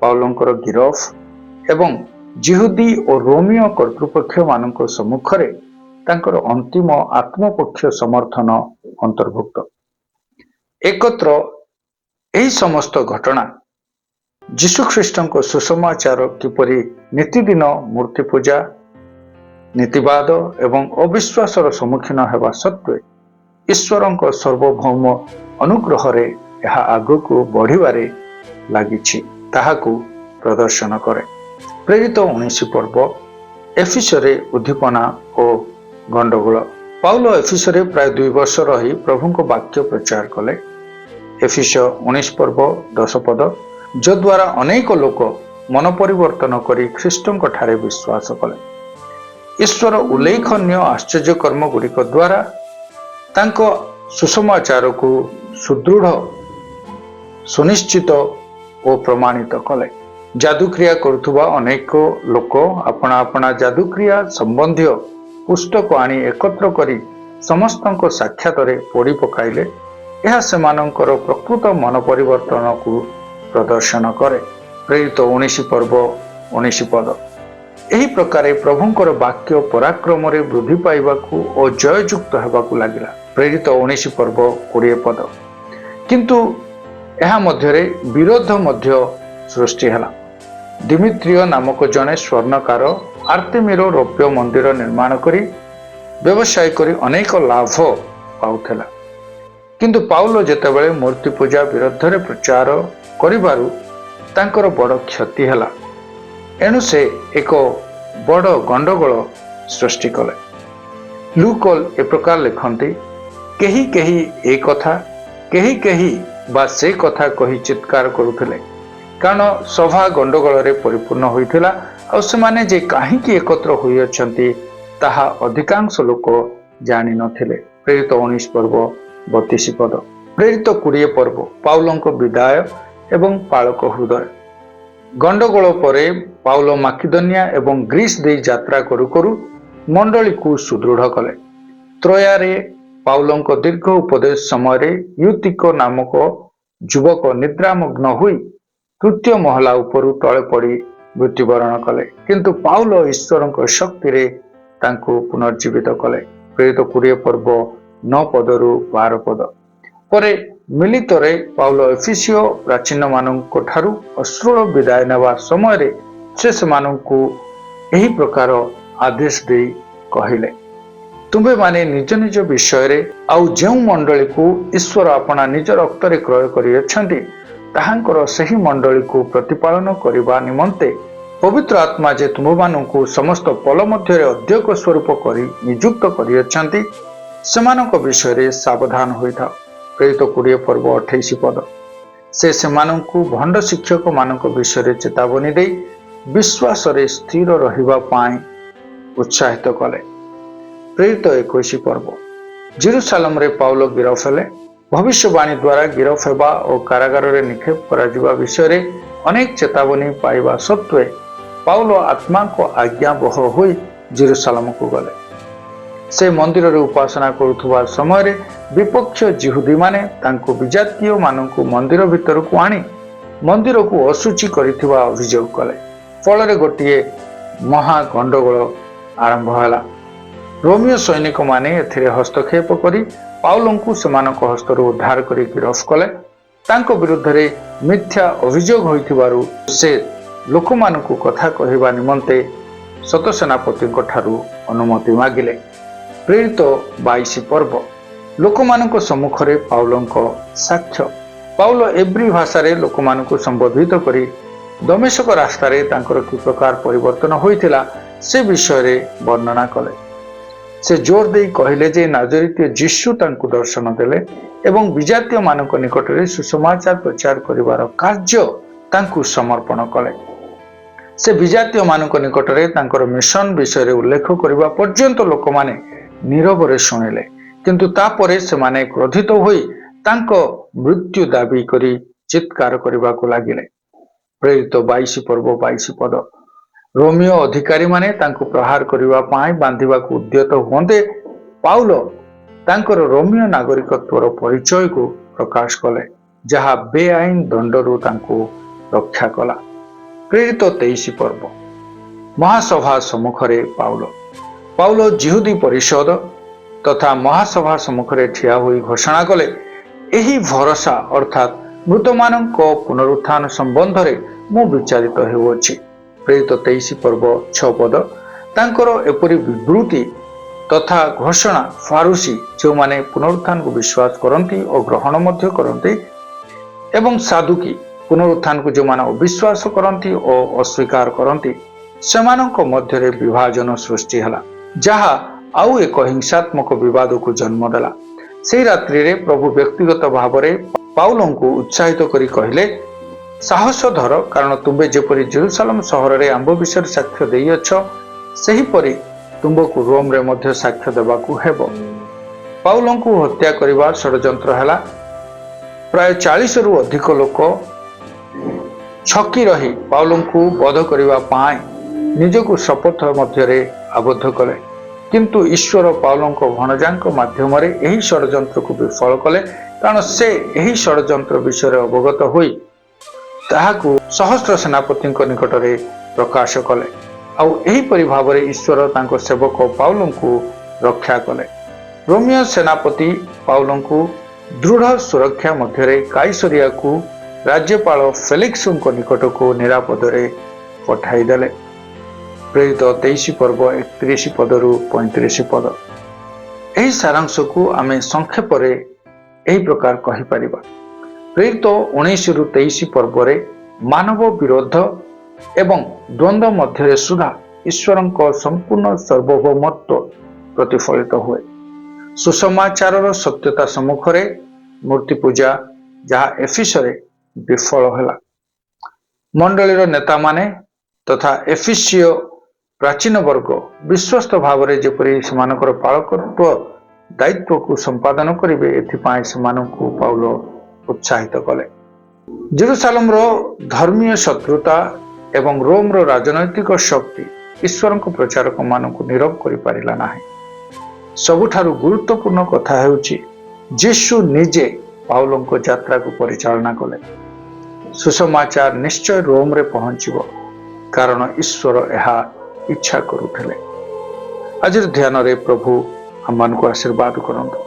ପାଉଲଙ୍କର ଗିରଫ ଏବଂ ଜିହୁଦୀ ଓ ରୋମିଓ କର୍ତ୍ତୃପକ୍ଷମାନଙ୍କ ସମ୍ମୁଖରେ ତାଙ୍କର ଅନ୍ତିମ ଆତ୍ମପକ୍ଷ ସମର୍ଥନ ଅନ୍ତର୍ଭୁକ୍ତ। ଏକତ୍ର ଏହି ସମସ୍ତ ଘଟଣା ଯୀଶୁଖ୍ରୀଷ୍ଟଙ୍କ ସୁସମାଚାର କିପରି ନୀତିଦିନ ମୂର୍ତ୍ତି ପୂଜା, ନୀତିବାଦ ଏବଂ ଅବିଶ୍ୱାସର ସମ୍ମୁଖୀନ ହେବା ସତ୍ତ୍ୱେ ଈଶ୍ୱରଙ୍କ ସାର୍ବଭୌମ ଅନୁଗ୍ରହରେ ଏହା ଆଗକୁ ବଢ଼ିବାରେ ଲାଗିଛି ତାହାକୁ ପ୍ରଦର୍ଶନ କରେ। ପ୍ରେରିତ 19 ପର୍ବ ଏଫିସରେ ଉଦ୍ଦୀପନା ଓ ଗଣ୍ଡଗୋଳ। ପାଉଲ ଏଫିସରେ ପ୍ରାୟ 2 ବର୍ଷ ରହି ପ୍ରଭୁଙ୍କ ବାକ୍ୟ ପ୍ରଚାର କଲେ। ଏଫିସ 19 ପର୍ବ 10 ପଦ, ଯଦ୍ୱାରା ଅନେକ ଲୋକ ମନ ପରିବର୍ତ୍ତନ କରି ଖ୍ରୀଷ୍ଟଙ୍କ ଠାରେ ବିଶ୍ୱାସ କଲେ। ଈଶ୍ୱର ଉଲ୍ଲେଖନୀୟ ଆଶ୍ଚର୍ଯ୍ୟ କର୍ମ ଗୁଡ଼ିକ ଦ୍ୱାରା ତାଙ୍କ ସୁସମାଚାରକୁ ସୁଦୃଢ଼, ସୁନିଶ୍ଚିତ ଓ ପ୍ରମାଣିତ କଲେ। ଯାଦୁକ୍ରିୟା କରୁଥିବା ଅନେକ ଲୋକ ଆପଣା ଆପଣା ଯାଦୁକ୍ରିୟା ସମ୍ବନ୍ଧୀୟ ପୁସ୍ତକ ଆଣି ଏକତ୍ର କରି ସମସ୍ତଙ୍କ ସାକ୍ଷାତରେ ପୋଡ଼ି ପକାଇଲେ। ଏହା ସେମାନଙ୍କର ପ୍ରକୃତ ମନ ପରିବର୍ତ୍ତନକୁ ପ୍ରଦର୍ଶନ କରେ। ପ୍ରେରିତ 19 ପର୍ବ 19 ପଦ। ଏହି ପ୍ରକାରେ ପ୍ରଭୁଙ୍କର ବାକ୍ୟ ପରାକ୍ରମରେ ବୃଦ୍ଧି ପାଇବାକୁ ଓ ଜୟଯୁକ୍ତ ହେବାକୁ ଲାଗିଲା। ପ୍ରେରିତ 19 ପର୍ବ 20 ପଦ। କିନ୍ତୁ ଏହା ମଧ୍ୟରେ ବିରୋଧ ମଧ୍ୟ ସୃଷ୍ଟି ହେଲା। ଦିମିତ୍ରିୟ ନାମକ ଜଣେ ସ୍ୱର୍ଣ୍ଣକାର ଆର୍ତେମିର ରୌପ୍ୟ ମନ୍ଦିର ନିର୍ମାଣ କରି ବ୍ୟବସାୟ କରି ଅନେକ ଲାଭ ପାଉଥିଲା। କିନ୍ତୁ ପାଉଲ ଯେତେବେଳେ ମୂର୍ତ୍ତି ପୂଜା ବିରୋଧରେ ପ୍ରଚାର କରିବାରୁ ତାଙ୍କର ବଡ଼ କ୍ଷତି ହେଲା। ଏଣୁ ସେ ଏକ ବଡ଼ ଗଣ୍ଡଗୋଳ ସୃଷ୍ଟି କଲେ। ଲୁକଲ ଏ ପ୍ରକାର ଲେଖନ୍ତି, କେହି କେହି ଏ କଥା, କେହି କେହି ବା ସେ କଥା କହି ଚିତ୍କାର କରୁଥିଲେ, କାରଣ ସଭା ଗଣ୍ଡଗୋଳରେ ପରିପୂର୍ଣ୍ଣ ହୋଇଥିଲା। ଆଉ ସେମାନେ ଯେ କାହିଁକି ଏକତ୍ର ହୋଇଅଛନ୍ତି ତାହା ଅଧିକାଂଶ ଲୋକ ଜାଣିନଥିଲେ। ପ୍ରେରିତ 19 ପର୍ବ 32 ପଦ। ପ୍ରେରିତ 20 ପର୍ବ ପାଉଲଙ୍କ ବିଦାୟ ଏବଂ ପାଳକ ହୃଦୟ। ଗଣ୍ଡଗୋଳ ପରେ ପାଉଲ ମାକିଦନିଆ ଏବଂ ଗ୍ରୀସ ଦେଇ ଯାତ୍ରା କରୁ କରୁ ମଣ୍ଡଳୀକୁ ସୁଦୃଢ଼ କଲେ। ତ୍ରୟାରେ ପାଉଲଙ୍କ ଦୀର୍ଘ ଉପଦେଶ ସମୟରେ ୟୁତିକ ନାମକ ଯୁବକ ନିଦ୍ରାମଗ୍ନ ହୋଇ ତୃତୀୟ ମହଲା ଉପରୁ ତଳେ ପଡ଼ି ମୃତ୍ୟୁବରଣ କଲେ। କିନ୍ତୁ ପାଉଲ ଈଶ୍ୱରଙ୍କ ଶକ୍ତିରେ ତାଙ୍କୁ ପୁନର୍ଜୀବିତ କଲେ। ପ୍ରେରିତ 20 ପର୍ବ 9 ପଦରୁ 12 ପଦ। ପରେ ମିଳିତରେ ପାଉଲ ଏଫିସିଓ ପ୍ରାଚୀନମାନଙ୍କ ଠାରୁ ଅଶ୍ରୁଳ ବିଦାୟ ନେବା ସମୟରେ ସେ ସେମାନଙ୍କୁ ଏହି ପ୍ରକାର ଆଦେଶ ଦେଇ କହିଲେ, ତୁମ୍ଭେମାନେ ନିଜ ନିଜ ବିଷୟରେ ଆଉ ଯେଉଁ ମଣ୍ଡଳୀକୁ ଈଶ୍ୱର ଆପଣା ନିଜ ରକ୍ତରେ କ୍ରୟ କରିଅଛନ୍ତି ତାହାଙ୍କର ସେହି ମଣ୍ଡଳୀକୁ ପ୍ରତିପାଳନ କରିବା ନିମନ୍ତେ ପବିତ୍ର ଆତ୍ମା ଯେ ତୁମମାନଙ୍କୁ ସମସ୍ତ ପଲ ମଧ୍ୟରେ ଅଧ୍ୟକ୍ଷ ସ୍ୱରୂପ କରି ନିଯୁକ୍ତ କରିଅଛନ୍ତି ସେମାନଙ୍କ ବିଷୟରେ ସାବଧାନ ହୋଇଥାଅ। ପ୍ରେରିତ 20 ପର୍ବ 28 ପଦ। ସେ ସେମାନଙ୍କୁ ଭଣ୍ଡ ଶିକ୍ଷକମାନଙ୍କ ବିଷୟରେ ଚେତାବନୀ ଦେଇ ବିଶ୍ୱାସରେ ସ୍ଥିର ରହିବା ପାଇଁ ଉତ୍ସାହିତ କଲେ। ପ୍ରେରିତ 21 ପର୍ବ। ଜେରୁସାଲେମରେ ପାଉଲ ଗିରଫ ହେଲେ। ଭବିଷ୍ୟବାଣୀ ଦ୍ୱାରା ଗିରଫ ହେବା ଓ କାରାଗାରରେ ନିକ୍ଷେପ କରାଯିବା ବିଷୟରେ ଅନେକ ଚେତାବନୀ ପାଇବା ସତ୍ତ୍ୱେ ପାଉଲ ଆତ୍ମାଙ୍କ ଆଜ୍ଞାବହ ହୋଇ ଜେରୁସାଲେମକୁ ଗଲେ। ସେ ମନ୍ଦିରରେ ଉପାସନା କରୁଥିବା ସମୟରେ ବିପକ୍ଷ ଜିହୁଦୀମାନେ ତାଙ୍କୁ ବିଜାତୀୟମାନଙ୍କୁ ମନ୍ଦିର ଭିତରକୁ ଆଣି ମନ୍ଦିରକୁ ଅଶୁଚି କରିଥିବା ଅଭିଯୋଗ କଲେ। ଫଳରେ ଗୋଟିଏ ମହା ଗଣ୍ଡଗୋଳ ଆରମ୍ଭ ହେଲା। ରୋମିଓ ସୈନିକମାନେ ଏଥିରେ ହସ୍ତକ୍ଷେପ କରି ପାଉଲଙ୍କୁ ସେମାନଙ୍କ ହସ୍ତରୁ ଉଦ୍ଧାର କରି ଗିରଫ କଲେ। ତାଙ୍କ ବିରୁଦ୍ଧରେ ମିଥ୍ୟା ଅଭିଯୋଗ ହୋଇଥିବାରୁ ସେ ଲୋକମାନଙ୍କୁ କଥା କହିବା ନିମନ୍ତେ ଶତସେନାପତିଙ୍କ ଠାରୁ ଅନୁମତି ମାଗିଲେ। ପ୍ରେରିତ 22 ପର୍ବ। ଲୋକମାନଙ୍କ ସମ୍ମୁଖରେ ପାଉଲଙ୍କ ସାକ୍ଷ୍ୟ। ପାଉଲ ଏବ୍ରୀ ଭାଷାରେ ଲୋକମାନଙ୍କୁ ସମ୍ବୋଧିତ କରି ଦମେଶକ ରାସ୍ତାରେ ତାଙ୍କର କି ପ୍ରକାର ପରିବର୍ତ୍ତନ ହୋଇଥିଲା ସେ ବିଷୟରେ ବର୍ଣ୍ଣନା କଲେ। ସେ ଜୋର ଦେଇ କହିଲେ ଯେ ନାଜରିତୀୟ ଯୀଶୁ ତାଙ୍କୁ ଦର୍ଶନ ଦେଲେ ଏବଂ ବିଜାତୀୟମାନଙ୍କ ନିକଟରେ ସୁସମାଚାର ପ୍ରଚାର କରିବାର କାର୍ଯ୍ୟ ତାଙ୍କୁ ସମର୍ପଣ କଲେ। ସେ ବିଜାତୀୟମାନଙ୍କ ନିକଟରେ ତାଙ୍କର ମିଶନ ବିଷୟରେ ଉଲ୍ଲେଖ କରିବା ପର୍ଯ୍ୟନ୍ତ ଲୋକମାନେ ନୀରବରେ ଶୁଣିଲେ। କିନ୍ତୁ ତାପରେ ସେମାନେ କ୍ରୋଧିତ ହୋଇ ତାଙ୍କ ମୃତ୍ୟୁ ଦାବି କରି ଚିତ୍କାର କରିବାକୁ ଲାଗିଲେ। ପ୍ରେରିତ 22 ପର୍ବ 22 ପଦ। ରୋମିଓ ଅଧିକାରୀମାନେ ତାଙ୍କୁ ପ୍ରହାର କରିବା ପାଇଁ ବାନ୍ଧିବାକୁ ଉଦ୍ୟତ ହୁଅନ୍ତେ ପାଉଲ ତାଙ୍କର ରୋମିଓ ନାଗରିକତ୍ୱର ପରିଚୟକୁ ପ୍ରକାଶ କଲେ, ଯାହା ବେଆଇନ ଦଣ୍ଡରୁ ତାଙ୍କୁ ରକ୍ଷା କଲା। ପ୍ରେରିତ 23 ପର୍ବ। ମହାସଭା ସମ୍ମୁଖରେ ପାଉଲ। ପାଉଲ ଜିହୁଦୀ ପରିଷଦ ତଥା ମହାସଭା ସମ୍ମୁଖରେ ଠିଆ ହୋଇ ଘୋଷଣା କଲେ, ଏହି ଭରସା ଅର୍ଥାତ୍ ମୃତମାନଙ୍କ ପୁନରୁତ୍ଥାନ ସମ୍ବନ୍ଧରେ ମୁଁ ବିଚାରିତ ହେଉଅଛି। ପ୍ରେରିତ 23 ପର୍ବ 6 ପଦ। ତାଙ୍କର ଏପରି ବିବୃତ୍ତି ତଥା ଘୋଷଣା ଫାରୁସି ଯେଉଁମାନେ ପୁନରୁତ୍ଥାନକୁ ବିଶ୍ୱାସ କରନ୍ତି ଓ ଗ୍ରହଣ ମଧ୍ୟ କରନ୍ତି ଏବଂ ସାଧୁକି ପୁନରୁତ୍ଥାନକୁ ଯେଉଁମାନେ ଅବିଶ୍ୱାସ କରନ୍ତି ଓ ଅସ୍ୱୀକାର କରନ୍ତି ସେମାନଙ୍କ ମଧ୍ୟରେ ବିଭାଜନ ସୃଷ୍ଟି ହେଲା, ଯାହା ଆଉ ଏକ ହିଂସାତ୍ମକ ବିବାଦକୁ ଜନ୍ମ ଦେଲା। ସେହି ରାତ୍ରିରେ ପ୍ରଭୁ ବ୍ୟକ୍ତିଗତ ଭାବରେ ପାଉଲଙ୍କୁ ଉତ୍ସାହିତ କରି କହିଲେ, ସାହସ ଧର, କାରଣ ତୁମ୍ଭେ ଯେପରି ଜେରୁସାଲେମ ସହରରେ ଆମ୍ଭ ବିଷୟରେ ସାକ୍ଷ୍ୟ ଦେଇଅଛ ସେହିପରି ତୁମ୍ଭକୁ ରୋମରେ ମଧ୍ୟ ସାକ୍ଷ୍ୟ ଦେବାକୁ ହେବ। ପାଉଲଙ୍କୁ ହତ୍ୟା କରିବା ଷଡ଼ଯନ୍ତ୍ର ହେଲା। ପ୍ରାୟ 40ରୁ ଅଧିକ ଲୋକ ଛକି ରହି ପାଉଲଙ୍କୁ ବଧ କରିବା ପାଇଁ ନିଜକୁ ଶପଥ ମଧ୍ୟରେ ଆବଦ୍ଧ କଲେ। କିନ୍ତୁ ଈଶ୍ୱର ପାଉଲଙ୍କ ଭଣଜାଙ୍କ ମାଧ୍ୟମରେ ଏହି ଷଡ଼ଯନ୍ତ୍ରକୁ ବିଫଳ କଲେ, କାରଣ ସେ ଏହି ଷଡ଼ଯନ୍ତ୍ର ବିଷୟରେ ଅବଗତ ହୋଇ ତାହାକୁ ସହସ୍ର ସେନାପତିଙ୍କ ନିକଟରେ ପ୍ରକାଶ କଲେ। ଆଉ ଏହିପରି ଭାବରେ ଈଶ୍ୱର ତାଙ୍କ ସେବକ ପାଉଲଙ୍କୁ ରକ୍ଷା କଲେ। ରୋମିଓ ସେନାପତି ପାଉଲଙ୍କୁ ଦୃଢ଼ ସୁରକ୍ଷା ମଧ୍ୟରେ କାଇସରିଆକୁ ରାଜ୍ୟପାଳ ଫେଲିକ୍ସଙ୍କ ନିକଟକୁ ନିରାପଦରେ ପଠାଇଦେଲେ। ପ୍ରେରିତ 23 ପର୍ବ 31 ପଦରୁ 35 ପଦ। ଏହି ସାରାଂଶକୁ ଆମେ ସଂକ୍ଷେପରେ ଏହି ପ୍ରକାର କହିପାରିବା। ପ୍ରେରିତ 19ରୁ 23 ପର୍ବରେ ମାନବ ବିରୋଧ ଏବଂ ଦ୍ୱନ୍ଦ୍ୱ ମଧ୍ୟରେ ସୁଦ୍ଧା ଈଶ୍ୱରଙ୍କ ସମ୍ପୂର୍ଣ୍ଣ ସାର୍ବଭୌମତ୍ୱ ପ୍ରତିଫଳିତ ହୁଏ। ସୁସମାଚାରର ସତ୍ୟତା ସମ୍ମୁଖରେ ମୂର୍ତ୍ତି ପୂଜା, ଯାହା ଏଫିସରେ ବିଫଳ ହେଲା। ମଣ୍ଡଳୀର ନେତାମାନେ ତଥା ଏଫିସୀୟ ପ୍ରାଚୀନ ବର୍ଗ ବିଶ୍ୱସ୍ତ ଭାବରେ ଯେପରି ସେମାନଙ୍କର ପାଳକତ୍ୱ ଦାୟିତ୍ୱକୁ ସମ୍ପାଦନ କରିବେ, ଏଥିପାଇଁ ସେମାନଙ୍କୁ ପାଉଲ ଉତ୍ସାହିତ କଲେ। ଜେରୁସାଲେମର ଧର୍ମୀୟ ଶତ୍ରୁତା ଏବଂ ରୋମର ରାଜନୈତିକ ଶକ୍ତି ଈଶ୍ୱରଙ୍କ ପ୍ରଚାରକମାନଙ୍କୁ ନୀରବ କରିପାରିଲା ନାହିଁ। ସବୁଠାରୁ ଗୁରୁତ୍ୱପୂର୍ଣ୍ଣ କଥା ହେଉଛି, ଯୀଶୁ ନିଜେ ପାଉଲଙ୍କ ଯାତ୍ରାକୁ ପରିଚାଳନା କଲେ। ସୁସମାଚାର ନିଶ୍ଚୟ ରୋମରେ ପହଞ୍ଚିବ, କାରଣ ଈଶ୍ୱର ଏହା ଇଚ୍ଛା କରୁଥିଲେ। ଆଜିର ଧ୍ୟାନରେ ପ୍ରଭୁ ଆମମାନଙ୍କୁ ଆଶୀର୍ବାଦ କରନ୍ତୁ।